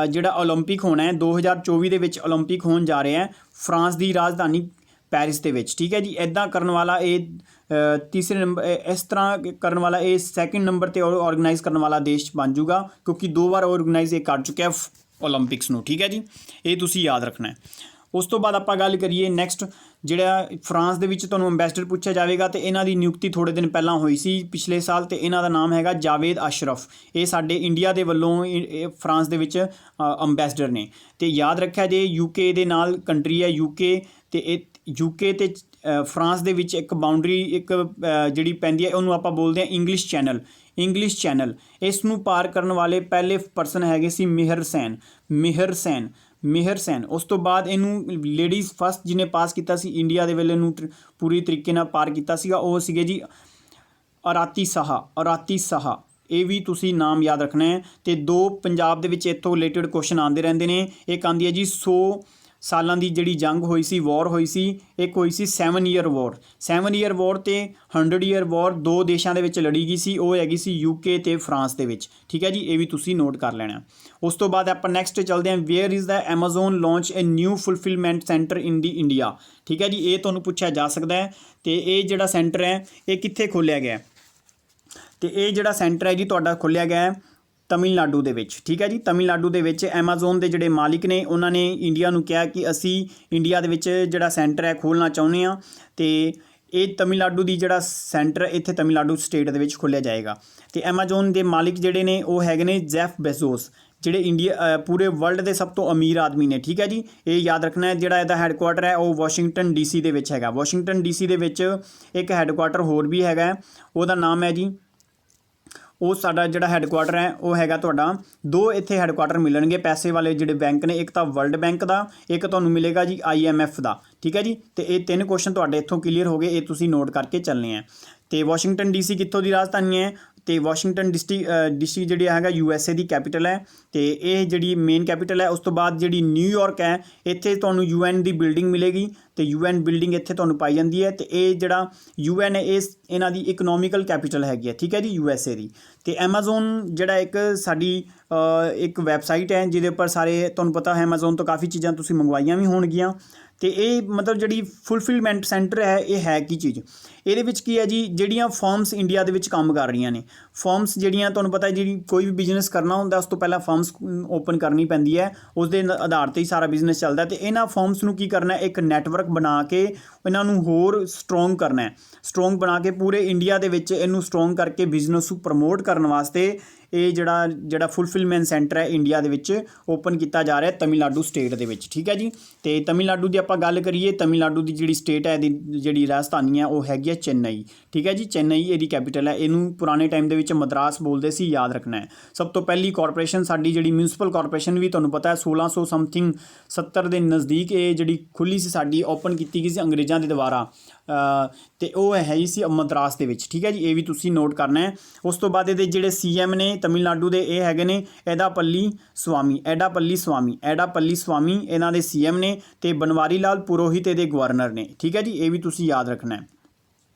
ਜਿਹੜਾ ਓਲੰਪਿਕ ਹੋਣਾ ਹੈ, 2024 ਦੇ ਵਿੱਚ ਓਲੰਪਿਕ ਹੋਣ ਜਾ ਰਿਹਾ ਹੈ ਫਰਾਂਸ ਦੀ ਰਾਜਧਾਨੀ ਪੈਰਿਸ ਦੇ ਵਿੱਚ। ਠੀਕ ਹੈ ਜੀ। ਇੱਦਾਂ ਕਰਨ ਵਾਲਾ ਇਹ ਤੀਸਰੇ ਨੰਬਰ, ਇਸ ਤਰ੍ਹਾਂ ਕਰਨ ਵਾਲਾ ਇਹ ਸੈਕਿੰਡ ਨੰਬਰ 'ਤੇ ਔਰਗੇਨਾਈਜ਼ ਕਰਨ ਵਾਲਾ ਦੇਸ਼ ਬਣ ਜੂਗਾ, ਕਿਉਂਕਿ 2 ਵਾਰ ਔਰਗੇਨਾਈਜ਼ ਇਹ ਕਰ ਚੁੱਕਿਆ ਓਲੰਪਿਕਸ ਨੂੰ। ਠੀਕ ਹੈ ਜੀ, ਇਹ ਤੁਸੀਂ ਯਾਦ ਰੱਖਣਾ ਹੈ। ਉਸ ਤੋਂ ਬਾਅਦ ਆਪਾਂ ਗੱਲ ਕਰੀਏ ਨੈਕਸਟ, ਜਿਹੜਾ ਫਰਾਂਸ ਦੇ ਵਿੱਚ ਤੁਹਾਨੂੰ ਅੰਬੈਸਡਰ ਪੁੱਛਿਆ ਜਾਵੇਗਾ, ਅਤੇ ਇਹਨਾਂ ਦੀ ਨਿਯੁਕਤੀ ਥੋੜ੍ਹੇ ਦਿਨ ਪਹਿਲਾਂ ਹੋਈ ਸੀ ਪਿਛਲੇ ਸਾਲ, ਅਤੇ ਇਹਨਾਂ ਦਾ ਨਾਮ ਹੈਗਾ ਜਾਵੇਦ ਅਸ਼ਰਫ। ਇਹ ਸਾਡੇ ਇੰਡੀਆ ਦੇ ਵੱਲੋਂ ਫਰਾਂਸ ਦੇ ਵਿੱਚ ਅੰਬੈਸਡਰ ਨੇ। ਅਤੇ ਯਾਦ ਰੱਖਿਆ ਜੇ UK ਦੇ ਨਾਲ ਕੰਟਰੀ ਹੈ UK, ਅਤੇ UK ਅਤੇ ਫਰਾਂਸ ਦੇ ਵਿੱਚ ਇੱਕ ਬਾਉਂਡਰੀ ਜਿਹੜੀ ਪੈਂਦੀ ਹੈ ਉਹਨੂੰ ਆਪਾਂ ਬੋਲਦੇ ਹਾਂ ਇੰਗਲਿਸ਼ ਚੈਨਲ। ਇਸ ਨੂੰ ਪਾਰ ਕਰਨ ਵਾਲੇ ਪਹਿਲੇ ਪਰਸਨ ਹੈਗੇ ਸੀ ਮਿਹਰ ਸੈਨ। ਉਸ ਤੋਂ ਬਾਅਦ ਇਹਨੂੰ ਲੇਡੀਜ਼ ਫਸਟ ਜਿਹਨੇ ਪਾਸ ਕੀਤਾ ਸੀ ਇੰਡੀਆ ਦੇ ਵੇਲੇ ਨੂੰ ਪੂਰੀ ਤਰੀਕੇ ਨਾਲ ਪਾਰ ਕੀਤਾ ਸੀਗਾ, ਉਹ ਸੀਗੇ ਜੀ ਅਰਾਤੀ ਸਾਹਾ। ਇਹ ਵੀ ਤੁਸੀਂ ਨਾਮ ਯਾਦ ਰੱਖਣਾ ਹੈ। ਅਤੇ 2 ਪੰਜਾਬ ਦੇ ਵਿੱਚ ਇੱਥੋਂ ਰਿਲੇਟਡ ਕੁਐਸਚਨ ਆਉਂਦੇ ਰਹਿੰਦੇ ਨੇ। ਇੱਕ ਆਉਂਦੀ ਹੈ ਜੀ 100 ਸਾਲਾਂ ਦੀ ਜਿਹੜੀ ਜੰਗ ਹੋਈ ਸੀ, ਵਾਰ ਹੋਈ ਸੀ। ਇੱਕ ਹੋਈ ਸੀ 7 ਈਅਰ ਵਾਰ ਅਤੇ 100 ਈਅਰ ਵਾਰ 2 ਦੇਸ਼ਾਂ ਦੇ ਵਿੱਚ ਲੜੀ ਗਈ ਸੀ। ਉਹ ਹੈਗੀ ਸੀ UK ਅਤੇ ਫਰਾਂਸ ਦੇ ਵਿੱਚ। ਠੀਕ ਹੈ ਜੀ, ਇਹ ਵੀ ਤੁਸੀਂ ਨੋਟ ਕਰ ਲੈਣਾ। ਉਸ ਤੋਂ ਬਾਅਦ ਆਪਾਂ ਨੈਕਸਟ ਚੱਲਦੇ ਹਾਂ, where is the Amazon launch a new fulfilment centre in the India. ਠੀਕ ਹੈ ਜੀ, ਇਹ ਤੁਹਾਨੂੰ ਪੁੱਛਿਆ ਜਾ ਸਕਦਾ ਹੈ। ਅਤੇ ਇਹ ਜਿਹੜਾ ਸੈਂਟਰ ਹੈ ਇਹ ਕਿੱਥੇ ਖੋਲ੍ਹਿਆ ਗਿਆ? ਅਤੇ ਇਹ ਜਿਹੜਾ ਸੈਂਟਰ ਹੈ ਜੀ ਤੁਹਾਡਾ ਖੋਲ੍ਹਿਆ ਗਿਆ ਹੈ ਤਮਿਲਨਾਡੂ ਦੇ ਵਿੱਚ। ਠੀਕ ਹੈ ਜੀ, ਤਮਿਲਨਾਡੂ ਦੇ ਵਿੱਚ ਐਮਾਜ਼ੋਨ ਦੇ ਜਿਹੜੇ ਮਾਲਿਕ ਨੇ ਉਹਨਾਂ ਨੇ ਇੰਡੀਆ ਨੂੰ ਕਿਹਾ ਕਿ ਅਸੀਂ ਇੰਡੀਆ ਦੇ ਵਿੱਚ ਜਿਹੜਾ ਸੈਂਟਰ ਹੈ ਖੋਲ੍ਹਣਾ ਚਾਹੁੰਦੇ ਹਾਂ, ਅਤੇ ਇਹ ਤਮਿਲਨਾਡੂ ਦੀ ਜਿਹੜਾ ਸੈਂਟਰ ਇੱਥੇ ਤਮਿਲਨਾਡੂ ਸਟੇਟ ਦੇ ਵਿੱਚ ਖੋਲ੍ਹਿਆ ਜਾਏਗਾ। ਅਤੇ ਐਮਾਜ਼ੋਨ ਦੇ ਮਾਲਿਕ ਜਿਹੜੇ ਨੇ ਉਹ ਹੈਗੇ ਨੇ ਜੈਫ ਜਿਹੜੇ ਇੰਡੀਆ ਪੂਰੇ ਵਰਲਡ ਦੇ ਸਭ ਤੋਂ ਅਮੀਰ ਆਦਮੀ ਨੇ, ਠੀਕ ਹੈ ਜੀ। ਇਹ ਯਾਦ ਰੱਖਣਾ ਹੈ। ਜਿਹੜਾ ਇਹਦਾ ਹੈੱਡਕੁਆਟਰ ਹੈ ਉਹ ਵਾਸ਼ਿੰਗਟਨ DC ਦੇ ਵਿੱਚ ਹੈਗਾ। ਵਾਸ਼ਿੰਗਟਨ DC ਦੇ ਵਿੱਚ ਇੱਕ ਹੈੱਡਕੁਆਟਰ ਹੋਰ ਵੀ ਹੈਗਾ, ਉਹਦਾ ਨਾਮ ਹੈ ਜੀ, ਉਹ ਸਾਡਾ ਜਿਹੜਾ ਹੈੱਡਕੁਆਟਰ ਹੈ ਉਹ ਹੈਗਾ ਤੁਹਾਡਾ, 2 ਇੱਥੇ ਹੈੱਡਕੁਆਟਰ ਮਿਲਣਗੇ ਪੈਸੇ ਵਾਲੇ ਜਿਹੜੇ ਬੈਂਕ ਨੇ, ਇੱਕ ਤਾਂ ਵਰਲਡ ਬੈਂਕ ਦਾ, ਇੱਕ ਤੁਹਾਨੂੰ ਮਿਲੇਗਾ ਜੀ IMF ਦਾ, ਠੀਕ ਹੈ ਜੀ। ਤੇ ਇਹ 3 ਕੁਐਸਚਨ ਤੁਹਾਡੇ ਇੱਥੋਂ ਕਲੀਅਰ ਹੋ ਗਏ, ਇਹ ਤੁਸੀਂ ਨੋਟ ਕਰਕੇ ਚੱਲਣੇ ਆ। ਤੇ ਵਾਸ਼ਿੰਗਟਨ DC ਕਿੱਥੋਂ ਦੀ ਰਾਜਧਾਨੀ ਹੈ? ਤੇ ਵਾਸ਼ਿੰਗਟਨ DC ਜਿਹੜੀ ਹੈਗਾ USA ਦੀ ਕੈਪੀਟਲ ਹੈ, ਤੇ ਇਹ ਜਿਹੜੀ ਮੇਨ ਕੈਪੀਟਲ ਹੈ। ਉਸ ਤੋਂ ਬਾਅਦ ਜਿਹੜੀ ਨਿਊਯਾਰਕ ਹੈ, ਇੱਥੇ ਤੁਹਾਨੂੰ UN ਦੀ ਬਿਲਡਿੰਗ ਮਿਲੇਗੀ, ਤੇ UN ਬਿਲਡਿੰਗ ਇੱਥੇ ਤੁਹਾਨੂੰ ਪਾਈ ਜਾਂਦੀ ਹੈ। ਤੇ ਇਹ ਜਿਹੜਾ UN ਹੈ ਇਹ ਇਹਨਾਂ ਦੀ ਇਕਨੋਮਿਕਲ ਕੈਪੀਟਲ ਹੈਗੀ ਹੈ, ਠੀਕ ਹੈ ਜੀ, USA ਦੀ। ਤੇ Amazon ਜਿਹੜਾ ਇੱਕ ਸਾਡੀ ਇੱਕ ਵੈਬਸਾਈਟ ਹੈ ਜਿਹਦੇ ਉੱਪਰ ਸਾਰੇ ਤੁਹਾਨੂੰ ਪਤਾ ਹੈ Amazon ਤੋਂ ਕਾफ़ੀ ਚੀਜ਼ਾਂ ਤੁਸੀਂ ਮੰਗਵਾਈਆਂ ਵੀ ਹੋਣਗੀਆਂ। ਤੇ ਇਹ ਮਤਲਬ ਜਿਹੜੀ ਫੁਲਫਿਲਮੈਂਟ ਸੈਂਟਰ ਹੈ ਇਹ ਹੈ ਕੀ ਚੀਜ਼? ਇਹਦੇ ਵਿੱਚ ਕੀ ਹੈ ਜੀ, ਜਿਹੜੀਆਂ ਫਰਮਸ ਇੰਡੀਆ ਦੇ ਵਿੱਚ ਕੰਮ ਕਰ ਰਹੀਆਂ ਨੇ, ਫਰਮਸ ਜਿਹੜੀਆਂ ਤੁਹਾਨੂੰ ਪਤਾ ਜਿਹੜੀ ਕੋਈ ਵੀ ਬਿਜ਼ਨਸ ਕਰਨਾ ਹੁੰਦਾ ਉਸ ਤੋਂ ਪਹਿਲਾਂ ਫਰਮਸ ਓਪਨ ਕਰਨੀ ਪੈਂਦੀ ਹੈ, ਉਸ ਦੇ ਆਧਾਰ 'ਤੇ ਹੀ ਸਾਰਾ ਬਿਜ਼ਨਸ ਚੱਲਦਾ। ਤੇ ਇਹਨਾਂ ਫਰਮਸ ਨੂੰ ਕੀ ਕਰਨਾ, ਇੱਕ ਨੈਟਵਰਕ ਬਣਾ ਕੇ ਇਹਨਾਂ ਨੂੰ ਹੋਰ ਸਟਰੋਂਗ ਕਰਨਾ ਹੈ। ਸਟਰੋਂਗ ਬਣਾ ਕੇ ਪੂਰੇ ਇੰਡੀਆ ਦੇ ਵਿੱਚ ਇਹਨੂੰ ਸਟਰੋਂਗ ਕਰਕੇ ਬਿਜ਼ਨਸ ਨੂੰ ਪ੍ਰਮੋਟ ਕਰਨ ਵਾਸਤੇ ਇਹ ਜਿਹੜਾ ਫੁਲਫਿਲਮੈਂਟ ਸੈਂਟਰ ਹੈ ਇੰਡੀਆ ਦੇ ਵਿੱਚ ਓਪਨ ਕੀਤਾ ਜਾ ਰਿਹਾ ਤਮਿਲਨਾਡੂ ਸਟੇਟ ਦੇ ਵਿੱਚ, ਠੀਕ ਹੈ ਜੀ। ਤੇ ਤਮਿਲਨਾਡੂ ਦੀ ਆਪਾਂ ਗੱਲ ਕਰੀਏ, ਤਮਿਲਨਾਡੂ ਦੀ ਜਿਹੜੀ ਸਟੇਟ ਹੈ, ਇਹਦੀ ਜਿਹੜੀ ਰਾਜਧਾਨੀ ਹੈ ਉਹ ਹੈਗੀ ਹੈ ਚੇਨਈ, ਠੀਕ ਹੈ ਜੀ। ਚੇਨਈ ਇਹਦੀ ਕੈਪੀਟਲ ਹੈ। ਇਹਨੂੰ ਪੁਰਾਣੇ ਟਾਈਮ ਦੇ ਵਿੱਚ ਮਦਰਾਸ ਬੋਲਦੇ ਸੀ, ਯਾਦ ਰੱਖਣਾ ਹੈ। ਸਭ ਤੋਂ ਪਹਿਲੀ ਕਾਰਪੋਰੇਸ਼ਨ ਸਾਡੀ ਜਿਹੜੀ ਮਿਊਨਸੀਪਲ ਕਾਰਪੋਰੇਸ਼ਨ ਵੀ ਤੁਹਾਨੂੰ ਪਤਾ ਹੈ 1600 ਸਮਥਿੰਗ 70 ਦੇ ਨਜ਼ਦੀਕ ਇਹ ਜਿਹੜੀ ਖੁੱਲੀ ਸੀ ਸਾਡੀ, ਓਪਨ ਕੀਤੀ ਗਈ ਸੀ ਅੰਗਰੇਜ਼ਾਂ ਦੇ ਦੁਆਰਾ, ਤੇ ਉਹ ਹੈ ਹੀ ਸੀ ਮਦਰਾਸ ਦੇ ਵਿੱਚ, ਠੀਕ ਹੈ ਜੀ। ਇਹ ਵੀ ਤੁਸੀਂ ਨੋਟ ਕਰਨਾ ਹੈ। ਉਸ ਤੋਂ ਬਾਅਦ ਇਹਦੇ ਜਿਹੜੇ CM ਨੇ ਤਮਿਲਨਾਡੂ ਦੇ, ਇਹ ਹੈਗੇ ਨੇ ਐਡਾਪੱਲੀ ਸਵਾਮੀ ਇਹਨਾਂ ਦੇ CM ਨੇ, ਤੇ ਬਨਵਾਰੀ ਲਾਲ ਪੁਰੋਹਿਤ ਇਹਦੇ ਗਵਰਨਰ ਨੇ, ਠੀਕ ਹੈ ਜੀ। ਇਹ ਵੀ ਤੁਸੀਂ ਯਾਦ ਰੱਖਣਾ ਹੈ।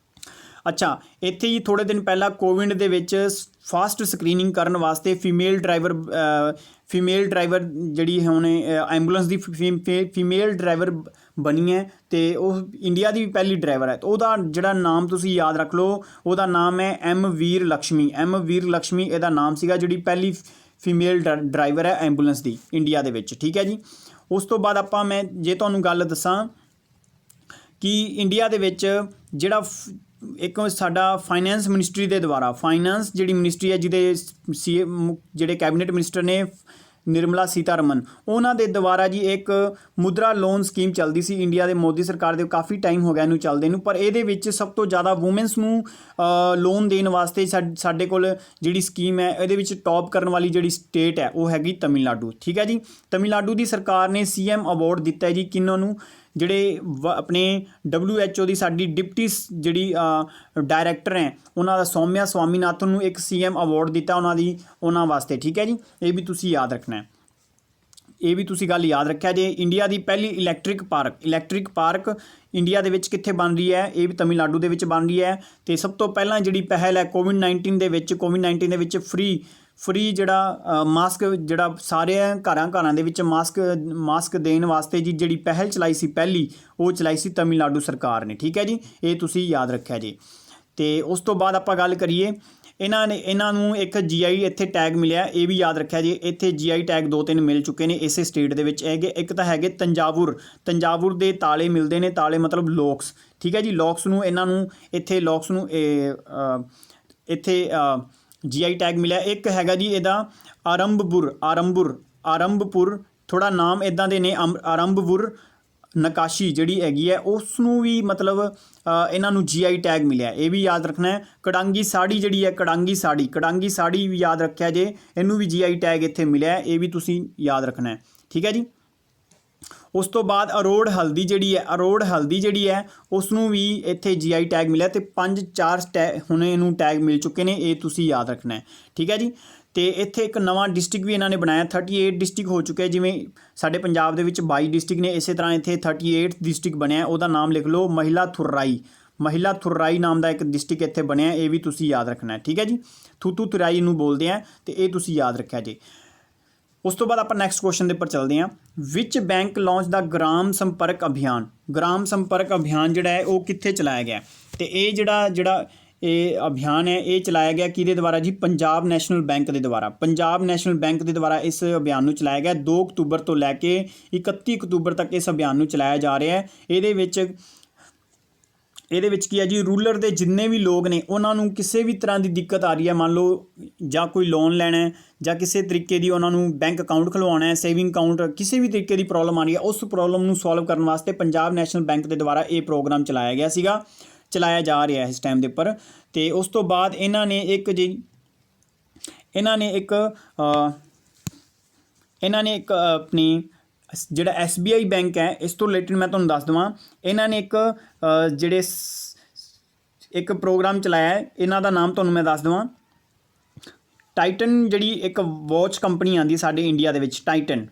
ਅੱਛਾ, ਇੱਥੇ ਹੀ ਥੋੜ੍ਹੇ ਦਿਨ ਪਹਿਲਾਂ ਕੋਵਿਡ ਦੇ ਵਿੱਚ ਫਾਸਟ ਸਕਰੀਨਿੰਗ ਕਰਨ ਵਾਸਤੇ ਫੀਮੇਲ ਡਰਾਈਵਰ ਜਿਹੜੀ ਹੁਣ ਐਂਬੂਲੈਂਸ ਦੀ ਫੀਮੇਲ ਡਰਾਈਵਰ ਬਣੀ ਹੈ, ਤੇ ਉਹ ਇੰਡੀਆ ਦੀ ਵੀ ਪਹਿਲੀ ਡਰਾਈਵਰ ਹੈ। ਤੇ ਉਹਦਾ ਜਿਹੜਾ ਨਾਮ ਤੁਸੀਂ ਯਾਦ ਰੱਖ ਲਓ, ਉਹਦਾ ਨਾਮ ਹੈ M ਵੀਰ ਲక్ష్ਮੀ ਇਹਦਾ ਨਾਮ ਸੀਗਾ, ਜਿਹੜੀ ਪਹਿਲੀ ਫੀਮੇਲ ਡਰਾਈਵਰ ਹੈ ਐਂਬੂਲੈਂਸ ਦੀ ਇੰਡੀਆ ਦੇ ਵਿੱਚ, ਠੀਕ ਹੈ ਜੀ। ਉਸ ਤੋਂ ਬਾਅਦ ਮੈਂ ਜੇ ਤੁਹਾਨੂੰ ਗੱਲ ਦੱਸਾਂ ਕਿ ਇੰਡੀਆ ਦੇ ਵਿੱਚ ਜਿਹੜਾ ਇੱਕ ਸਾਡਾ ਫਾਈਨੈਂਸ ਮਿਨਿਸਟਰੀ ਦੇ ਦੁਆਰਾ, ਫਾਈਨੈਂਸ ਜਿਹੜੀ ਮਿਨਿਸਟਰੀ ਹੈ ਜਿਹਦੇ ਜਿਹੜੇ ਕੈਬਨਿਟ ਮਿਨਿਸਟਰ ਨੇ ਨਿਰਮਲਾ ਸੀਤਾਰਮਨ, ਉਹਨਾਂ ਦੇ ਦੁਆਰਾ ਜੀ ਇੱਕ ਮੁਦਰਾ ਲੋਨ ਸਕੀਮ ਚੱਲਦੀ ਸੀ ਇੰਡੀਆ ਦੇ ਮੋਦੀ ਸਰਕਾਰ ਦੇ, ਕਾਫੀ ਟਾਈਮ ਹੋ ਗਿਆ ਇਹਨੂੰ ਚੱਲਦੇ ਨੂੰ। ਪਰ ਇਹਦੇ ਵਿੱਚ ਸਭ ਤੋਂ ਜ਼ਿਆਦਾ ਵੂਮੈਨਸ ਨੂੰ ਲੋਨ ਦੇਣ ਵਾਸਤੇ ਸਾਡੇ ਕੋਲ ਜਿਹੜੀ ਸਕੀਮ ਹੈ, ਇਹਦੇ ਵਿੱਚ ਟੌਪ ਕਰਨ ਵਾਲੀ ਜਿਹੜੀ ਸਟੇਟ ਹੈ ਉਹ ਹੈਗੀ ਤਮਿਲਨਾਡੂ, ਠੀਕ ਹੈ ਜੀ। ਤਮਿਲਨਾਡੂ ਦੀ ਸਰਕਾਰ ਨੇ CM ਅਵਾਰਡ ਦਿੱਤਾ ਹੈ ਜੀ ਕਿਹਨਾਂ ਨੂੰ, ਜਿਹੜੇ ਆਪਣੇ WHO ਦੀ ਸਾਡੀ ਡਿਪਟੀ ਜਿਹੜੀ ਡਾਇਰੈਕਟਰ ਹੈ ਉਹਨਾਂ ਦਾ ਸੌਮਿਆ ਸਵਾਮੀਨਾਥਨ ਨੂੰ ਇੱਕ CM ਅਵਾਰਡ ਦਿੱਤਾ ਉਹਨਾਂ ਵਾਸਤੇ, ਠੀਕ ਹੈ ਜੀ। ਇਹ ਵੀ ਤੁਸੀਂ ਯਾਦ ਰੱਖਣਾ ਹੈ। ਇਹ ਵੀ ਤੁਸੀਂ ਗੱਲ ਯਾਦ ਰੱਖਿਆ ਜੇ। ਇੰਡੀਆ ਦੀ ਪਹਿਲੀ ਇਲੈਕਟ੍ਰਿਕ ਪਾਰਕ ਇੰਡੀਆ ਦੇ ਵਿੱਚ ਕਿੱਥੇ ਬਣ ਰਹੀ ਹੈ? ਇਹ ਵੀ ਤਮਿਲਨਾਡੂ ਦੇ ਵਿੱਚ ਬਣ ਰਹੀ ਹੈ। ਤੇ ਸਭ ਤੋਂ ਪਹਿਲਾਂ ਜਿਹੜੀ ਪਹਿਲ ਹੈ ਕੋਵਿਡ-19 ਦੇ ਵਿੱਚ ਫ੍ਰੀ ਜਿਹੜਾ ਮਾਸਕ ਜਿਹੜਾ ਸਾਰੇ ਘਰਾਂ ਦੇ ਵਿੱਚ ਮਾਸਕ ਦੇਣ ਵਾਸਤੇ ਜੀ ਜਿਹੜੀ ਪਹਿਲ ਚਲਾਈ ਸੀ ਪਹਿਲੀ, ਉਹ ਚਲਾਈ ਸੀ ਤਮਿਲਨਾਡੂ ਸਰਕਾਰ ਨੇ, ਠੀਕ ਹੈ ਜੀ। ਇਹ ਤੁਸੀਂ ਯਾਦ ਰੱਖਿਆ ਜੀ। ਤੇ ਉਸ ਤੋਂ ਬਾਅਦ ਆਪਾਂ ਗੱਲ ਕਰੀਏ, ਇਹਨਾਂ ਨੂੰ ਇੱਕ GI ਇੱਥੇ ਟੈਗ ਮਿਲਿਆ, ਇਹ ਵੀ ਯਾਦ ਰੱਖਿਆ ਜੀ। ਇੱਥੇ GI ਟੈਗ 2-3 ਮਿਲ ਚੁੱਕੇ ਨੇ ਇਸੇ ਸਟੇਟ ਦੇ ਵਿੱਚ ਹੈਗੇ। ਇੱਕ ਤਾਂ ਹੈਗੇ ਤੰਜਾਵੁਰ ਦੇ ਤਾਲੇ ਮਿਲਦੇ ਨੇ, ਤਾਲੇ ਮਤਲਬ ਲੌਕਸ, ਠੀਕ ਹੈ ਜੀ। ਲੌਕਸ ਨੂੰ ਇੱਥੇ GI ਟੈਗ ਮਿਲਿਆ। ਇੱਕ ਹੈਗਾ ਜੀ ਇਹਦਾ ਆਰੰਭਪੁਰ, ਥੋੜ੍ਹਾ ਨਾਮ ਇੱਦਾਂ ਦੇ ਨੇ, ਆਰੰਭਪੁਰ ਨਕਾਸ਼ੀ ਜਿਹੜੀ ਹੈਗੀ ਹੈ ਉਸ ਨੂੰ ਵੀ ਮਤਲਬ ਇਹਨਾਂ ਨੂੰ GI ਟੈਗ ਮਿਲਿਆ, ਇਹ ਵੀ ਯਾਦ ਰੱਖਣਾ ਹੈ। ਕੜਾਂਗੀ ਸਾੜੀ ਜਿਹੜੀ ਹੈ, ਕੜਾਂਗੀ ਸਾੜੀ ਵੀ ਯਾਦ ਰੱਖਿਆ ਜੇ, ਇਹਨੂੰ ਵੀ GI ਟੈਗ ਇੱਥੇ ਮਿਲਿਆ, ਇਹ ਵੀ ਤੁਸੀਂ ਯਾਦ ਰੱਖਣਾ ਹੈ, ਠੀਕ ਹੈ ਜੀ। ਉਸ ਤੋਂ ਬਾਅਦ ਅਰੋੜ ਹਲਦੀ ਜਿਹੜੀ ਹੈ ਉਸ ਨੂੰ ਵੀ ਇੱਥੇ GI ਟੈਗ ਮਿਲਿਆ, ਤੇ 5-4 ਹੁਣ ਇਹਨੂੰ ਟੈਗ ਮਿਲ ਚੁੱਕੇ ਨੇ, ਇਹ ਤੁਸੀਂ ਯਾਦ ਰੱਖਣਾ ਹੈ, ਠੀਕ ਹੈ ਜੀ। ਤੇ ਇੱਥੇ ਇੱਕ ਨਵਾਂ ਡਿਸਟ੍ਰਿਕਟ ਵੀ ਇਹਨਾਂ ਨੇ ਬਣਾਇਆ, 38 ਡਿਸਟ੍ਰਿਕਟ ਹੋ ਚੁੱਕੇ, ਜਿਵੇਂ ਸਾਡੇ ਪੰਜਾਬ ਦੇ ਵਿੱਚ 22 ਡਿਸਟ੍ਰਿਕਟ ਨੇ, ਇਸੇ ਤਰ੍ਹਾਂ ਇੱਥੇ 38 ਡਿਸਟ੍ਰਿਕਟ ਬਣਿਆ। ਉਹਦਾ ਨਾਮ ਲਿਖ ਲਓ ਮਹਿਲਾ ਥੁਰਾਈ ਨਾਮ ਦਾ ਇੱਕ ਡਿਸਟ੍ਰਿਕਟ ਇੱਥੇ ਬਣਿਆ, ਇਹ ਵੀ ਤੁਸੀਂ ਯਾਦ ਰੱਖਣਾ ਹੈ, ਠੀਕ ਹੈ ਜੀ। ਥੁਰਾਈ ਨੂੰ ਬੋਲਦੇ ਆ, ਤੇ ਇਹ ਤੁਸੀਂ ਯਾਦ ਰੱਖਿਆ ਜੇ। ਉਸ ਤੋਂ ਬਾਅਦ ਆਪਾਂ ਨੈਕਸਟ ਕੁਐਸਚਨ ਦੇ ਉੱਪਰ ਚੱਲਦੇ ਹਾਂ। ਵਿਚ ਬੈਂਕ ਲਾਂਚ ਦਾ ਗ੍ਰਾਮ ਸੰਪਰਕ ਅਭਿਆਨ ਜਿਹੜਾ ਹੈ ਉਹ ਕਿੱਥੇ ਚਲਾਇਆ ਗਿਆ? ਤੇ ਇਹ ਜਿਹੜਾ ਇਹ ਅਭਿਆਨ ਹੈ ਇਹ ਚਲਾਇਆ ਗਿਆ ਕਿਹਦੇ ਦੁਆਰਾ ਜੀ? ਪੰਜਾਬ ਨੈਸ਼ਨਲ ਬੈਂਕ ਦੇ ਦੁਆਰਾ ਇਸ ਅਭਿਆਨ ਨੂੰ ਚਲਾਇਆ ਗਿਆ। 2 ਅਕਤੂਬਰ ਤੋਂ ਲੈ ਕੇ 31 ਅਕਤੂਬਰ ਤੱਕ ਇਸ ਅਭਿਆਨ ਨੂੰ ਚਲਾਇਆ ਜਾ ਰਿਹਾ ਹੈ। ਇਹਦੇ ਵਿੱਚ ਇਹਦੇ ਵਿੱਚ ਕੀ ਹੈ ਜੀ, ਰੂਰਲ ਦੇ ਜਿੰਨੇ ਵੀ ਲੋਕ ਨੇ ਉਹਨਾਂ ਨੂੰ ਕਿਸੇ ਵੀ ਤਰ੍ਹਾਂ ਦੀ ਦਿੱਕਤ ਆ ਰਹੀ ਹੈ, ਮੰਨ ਲਓ ਜਾਂ ਕੋਈ ਲੋਨ ਲੈਣਾ ਹੈ ਜਾਂ ਕਿਸੇ ਤਰੀਕੇ ਦੀ ਉਹਨਾਂ ਨੂੰ ਬੈਂਕ ਅਕਾਊਂਟ ਖੁਲਵਾਉਣਾ ਹੈ, ਸੇਵਿੰਗ ਅਕਾਊਂਟ, ਕਿਸੇ ਵੀ ਤਰੀਕੇ ਦੀ ਪ੍ਰੋਬਲਮ ਆ ਰਹੀ ਹੈ, ਉਸ ਪ੍ਰੋਬਲਮ ਨੂੰ ਸੋਲਵ ਕਰਨ ਵਾਸਤੇ ਪੰਜਾਬ ਨੈਸ਼ਨਲ ਬੈਂਕ ਦੇ ਦੁਆਰਾ ਇਹ ਪ੍ਰੋਗਰਾਮ ਚਲਾਇਆ ਗਿਆ ਸੀਗਾ, ਚਲਾਇਆ ਜਾ ਰਿਹਾ ਇਸ ਟਾਈਮ ਦੇ ਉੱਪਰ। ਅਤੇ ਉਸ ਤੋਂ ਬਾਅਦ ਇਹਨਾਂ ਨੇ ਇੱਕ ਆਪਣੀ ਜਿਹੜਾ SBI ਬੈਂਕ ਹੈ, ਇਸ ਤੋਂ ਰਿਲੇਟਡ ਮੈਂ ਤੁਹਾਨੂੰ ਦੱਸ ਦੇਵਾਂ, ਇਹਨਾਂ ਨੇ ਇੱਕ ਪ੍ਰੋਗਰਾਮ ਚਲਾਇਆ ਹੈ, ਇਹਨਾਂ ਦਾ ਨਾਮ ਤੁਹਾਨੂੰ ਮੈਂ ਦੱਸ ਦੇਵਾਂ। ਟਾਈਟਨ ਜਿਹੜੀ ਇੱਕ ਵਾਚ ਕੰਪਨੀ ਆਉਂਦੀ ਸਾਡੇ ਇੰਡੀਆ ਦੇ ਵਿੱਚ, ਟਾਈਟਨ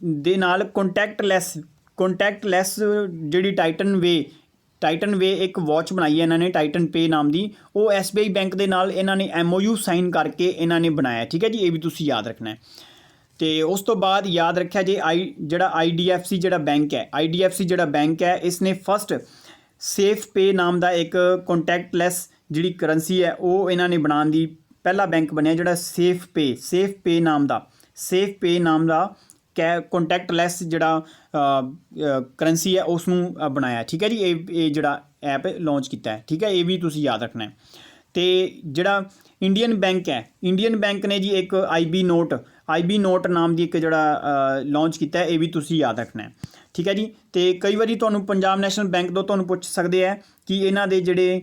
ਦੇ ਨਾਲ ਕੰਟੈਕਟਲੈਸ ਜਿਹੜੀ ਟਾਈਟਨ ਵੇ ਇੱਕ ਵਾਚ ਬਣਾਈ ਹੈ ਇਹਨਾਂ ਨੇ, ਟਾਈਟਨ ਪੇ ਨਾਮ ਦੀ। ਉਹ SBI ਬੈਂਕ ਦੇ ਨਾਲ ਇਹਨਾਂ ਨੇ MOU ਸਾਈਨ ਕਰਕੇ ਇਹਨਾਂ ਨੇ ਬਣਾਇਆ, ਠੀਕ ਹੈ ਜੀ, ਇਹ ਵੀ ਤੁਸੀਂ ਯਾਦ ਰੱਖਣਾ ਹੈ। ਅਤੇ ਉਸ ਤੋਂ ਬਾਅਦ ਯਾਦ ਰੱਖਿਆ ਜੇ ਜਿਹੜਾ IDFC ਜਿਹੜਾ ਬੈਂਕ ਹੈ, ਇਸ ਨੇ ਫਸਟ ਸੇਫ ਪੇ ਨਾਮ ਦਾ ਇੱਕ ਕੰਟੈਕਟਲੈਸ ਜਿਹੜੀ ਕਰੰਸੀ ਹੈ ਉਹ ਇਹਨਾਂ ਨੇ ਬਣਾਉਣ ਦੀ ਪਹਿਲਾ ਬੈਂਕ ਬਣਿਆ, ਜਿਹੜਾ ਸੇਫ ਪੇ ਨਾਮ ਦਾ ਕੰਟੈਕਟਲੈਸ ਜਿਹੜਾ ਕਰੰਸੀ ਹੈ ਉਸ ਨੂੰ ਬਣਾਇਆ, ਠੀਕ ਹੈ ਜੀ। ਇਹ ਜਿਹੜਾ ਐਪ ਲਾਂਚ ਕੀਤਾ ਹੈ, ਠੀਕ ਹੈ, ਇਹ ਵੀ ਤੁਸੀਂ ਯਾਦ ਰੱਖਣਾ ਹੈ। ਅਤੇ ਜਿਹੜਾ ਇੰਡੀਅਨ ਬੈਂਕ ਨੇ ਜੀ ਇੱਕ IB ਨੋਟ ਨਾਮ ਦੀ ਇੱਕ ਜਿਹੜਾ ਲਾਂਚ ਕੀਤਾ ਹੈ, ਇਹ ਵੀ ਤੁਸੀਂ ਯਾਦ ਰੱਖਣਾ ਹੈ, ਠੀਕ ਹੈ ਜੀ। ਅਤੇ ਕਈ ਵਾਰੀ ਤੁਹਾਨੂੰ ਪੰਜਾਬ ਨੈਸ਼ਨਲ ਬੈਂਕ ਤੋਂ ਤੁਹਾਨੂੰ ਪੁੱਛ ਸਕਦੇ ਹੈ ਕਿ ਇਹਨਾਂ ਦੇ ਜਿਹੜੇ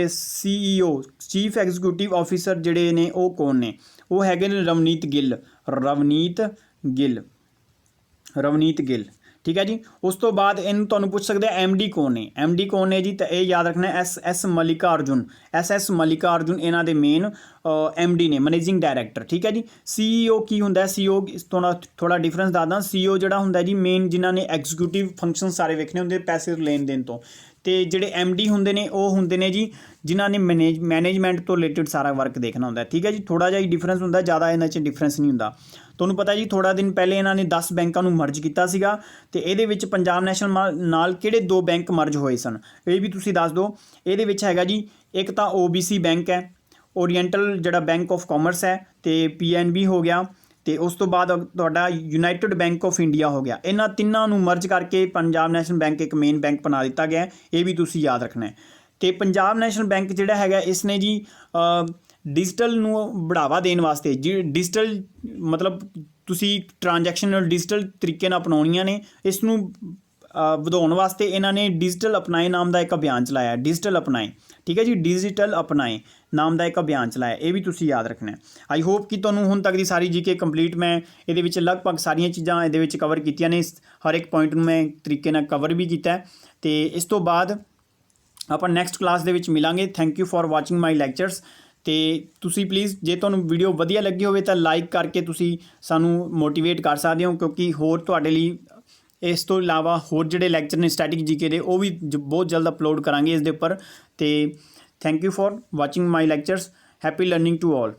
CEO ਚੀਫ ਐਗਜ਼ੀਕਿਊਟਿਵ ਆਫਿਸਰ ਜਿਹੜੇ ਨੇ ਉਹ ਕੌਣ ਨੇ, ਉਹ ਹੈਗੇ ਨੇ ਰਵਨੀਤ ਗਿੱਲ, ਠੀਕ ਹੈ ਜੀ। ਉਸ ਤੋਂ ਬਾਅਦ ਇਹਨੂੰ ਤੁਹਾਨੂੰ ਪੁੱਛ ਸਕਦੇ MD ਕੌਣ ਨੇ ਜੀ, ਤਾਂ ਇਹ ਯਾਦ ਰੱਖਣਾ SS ਮਲਿਕਾ ਅਰਜੁਨ ਇਹਨਾਂ ਦੇ ਮੇਨ MD ਨੇ, ਮੈਨੇਜਿੰਗ ਡਾਇਰੈਕਟਰ, ਠੀਕ ਹੈ ਜੀ। CEO ਕੀ ਹੁੰਦਾ, CEO ਇਸ ਤੋਂ ਥੋੜ੍ਹਾ ਡਿਫਰੈਂਸ ਦੱਸਦਾ। CEO ਜਿਹੜਾ ਹੁੰਦਾ ਜੀ ਮੇਨ, ਜਿਨ੍ਹਾਂ ਨੇ ਐਗਜ਼ੀਕਿਊਟਿਵ ਫੰਕਸ਼ਨ ਸਾਰੇ ਵੇਖਣੇ ਹੁੰਦੇ ਪੈਸੇ ਲੈਣ ਦੇਣ ਤੋਂ, ਅਤੇ ਜਿਹੜੇ MD ਹੁੰਦੇ ਨੇ ਉਹ ਹੁੰਦੇ ਨੇ ਜੀ ਜਿਨ੍ਹਾਂ ਨੇ ਮੈਨੇਜਮੈਂਟ ਤੋਂ ਰਿਲੇਟਡ ਸਾਰਾ ਵਰਕ ਦੇਖਣਾ ਹੁੰਦਾ, ਠੀਕ ਹੈ ਜੀ। ਥੋੜ੍ਹਾ ਜਿਹਾ ਹੀ ਡਿਫਰੈਂਸ ਹੁੰਦਾ, ਜ਼ਿਆਦਾ ਇਹਨਾਂ 'ਚ ਡਿਫਰੈਂਸ ਨਹੀਂ ਹੁੰਦਾ। ਤੁਹਾਨੂੰ ਪਤਾ ਜੀ ਥੋੜ੍ਹਾ ਦਿਨ ਪਹਿਲੇ ਇਹਨਾਂ ਨੇ 10 ਬੈਂਕਾਂ ਨੂੰ ਮਰਜ ਕੀਤਾ ਸੀਗਾ, ਅਤੇ ਇਹਦੇ ਵਿੱਚ ਪੰਜਾਬ ਨੈਸ਼ਨਲ ਨਾਲ ਕਿਹੜੇ 2 ਬੈਂਕ ਮਰਜ ਹੋਏ ਸਨ, ਇਹ ਵੀ ਤੁਸੀਂ ਦੱਸ ਦਿਓ। ਇਹਦੇ ਵਿੱਚ ਹੈਗਾ ਜੀ ਇੱਕ ਤਾਂ OBC ਬੈਂਕ ਹੈ, ਓਰੀਐਂਟਲ ਜਿਹੜਾ ਬੈਂਕ ਆਫ ਕਾਮਰਸ ਹੈ, ਅਤੇ PNB ਹੋ ਗਿਆ, ਅਤੇ ਉਸ ਤੋਂ ਬਾਅਦ ਤੁਹਾਡਾ ਯੂਨਾਈਟਿਡ ਬੈਂਕ ਆਫ ਇੰਡੀਆ ਹੋ ਗਿਆ। ਇਹਨਾਂ ਤਿੰਨਾਂ ਨੂੰ ਮਰਜ ਕਰਕੇ ਪੰਜਾਬ ਨੈਸ਼ਨਲ ਬੈਂਕ ਇੱਕ ਮੇਨ ਬੈਂਕ ਬਣਾ ਦਿੱਤਾ ਗਿਆ, ਇਹ ਵੀ ਤੁਸੀਂ ਯਾਦ ਰੱਖਣਾ ਹੈ। ਅਤੇ ਪੰਜਾਬ ਨੈਸ਼ਨਲ ਬੈਂਕ ਜਿਹੜਾ ਹੈਗਾ, ਇਸ ਨੇ ਜੀ ਡਿਜੀਟਲ ਨੂੰ ਬੜਾਵਾ ਦੇਣ ਵਾਸਤੇ, ਡਿਜੀਟਲ ਮਤਲਬ ਤੁਸੀਂ ਟ੍ਰਾਂਜੈਕਸ਼ਨ ਡਿਜੀਟਲ ਤਰੀਕੇ ਨਾਲ ਅਪਣਾਉਣੀਆਂ ਨੇ, ਇਸ ਨੂੰ ਵਧਾਉਣ ਵਾਸਤੇ ਇਹਨਾਂ ਨੇ ਡਿਜੀਟਲ ਅਪਣਾਏ ਨਾਮ ਦਾ ਇੱਕ ਅਭਿਆਨ ਚਲਾਇਆ, ਠੀਕ ਹੈ ਜੀ, ਡਿਜੀਟਲ ਅਪਣਾਏ ਨਾਮ ਦਾ ਇੱਕ ਅਭਿਆਨ ਚਲਾਇਆ, ਇਹ ਵੀ ਤੁਸੀਂ ਯਾਦ ਰੱਖਣਾ ਹੈ। ਆਈ ਹੋਪ ਕਿ ਤੁਹਾਨੂੰ ਹੁਣ ਤੱਕ ਦੀ ਸਾਰੀ GK ਕੰਪਲੀਟ, ਮੈਂ ਇਹਦੇ ਵਿੱਚ ਲਗਭਗ ਸਾਰੀਆਂ ਚੀਜ਼ਾਂ ਇਹਦੇ ਵਿੱਚ ਕਵਰ ਕੀਤੀਆਂ ਨੇ, ਹਰ ਇੱਕ ਪੁਆਇੰਟ ਨੂੰ ਮੈਂ ਤਰੀਕੇ ਨਾਲ ਕਵਰ ਵੀ ਕੀਤਾ। ਅਤੇ ਇਸ ਤੋਂ ਬਾਅਦ ਆਪਾਂ ਨੈਕਸਟ ਕਲਾਸ ਦੇ ਵਿੱਚ ਮਿਲਾਂਗੇ। Thank you for watching my lectures. ਅਤੇ ਤੁਸੀਂ ਪਲੀਜ਼ ਜੇ ਤੁਹਾਨੂੰ ਵੀਡੀਓ ਵਧੀਆ ਲੱਗੀ ਹੋਵੇ ਤਾਂ ਲਾਈਕ ਕਰਕੇ ਤੁਸੀਂ ਸਾਨੂੰ ਮੋਟੀਵੇਟ ਕਰ ਸਕਦੇ ਹੋ, ਕਿਉਂਕਿ ਹੋਰ ਤੁਹਾਡੇ ਲਈ ਇਸ ਤੋਂ ਇਲਾਵਾ ਹੋਰ ਜਿਹੜੇ ਲੈਕਚਰ ਨੇ ਸਟੈਟਿਕ GK ਦੇ ਉਹ ਵੀ ਬਹੁਤ ਜਲਦ ਅਪਲੋਡ ਕਰਾਂਗੇ ਇਸ ਦੇ ਉੱਪਰ। ਅਤੇ thank you for watching my lectures. Happy learning to all.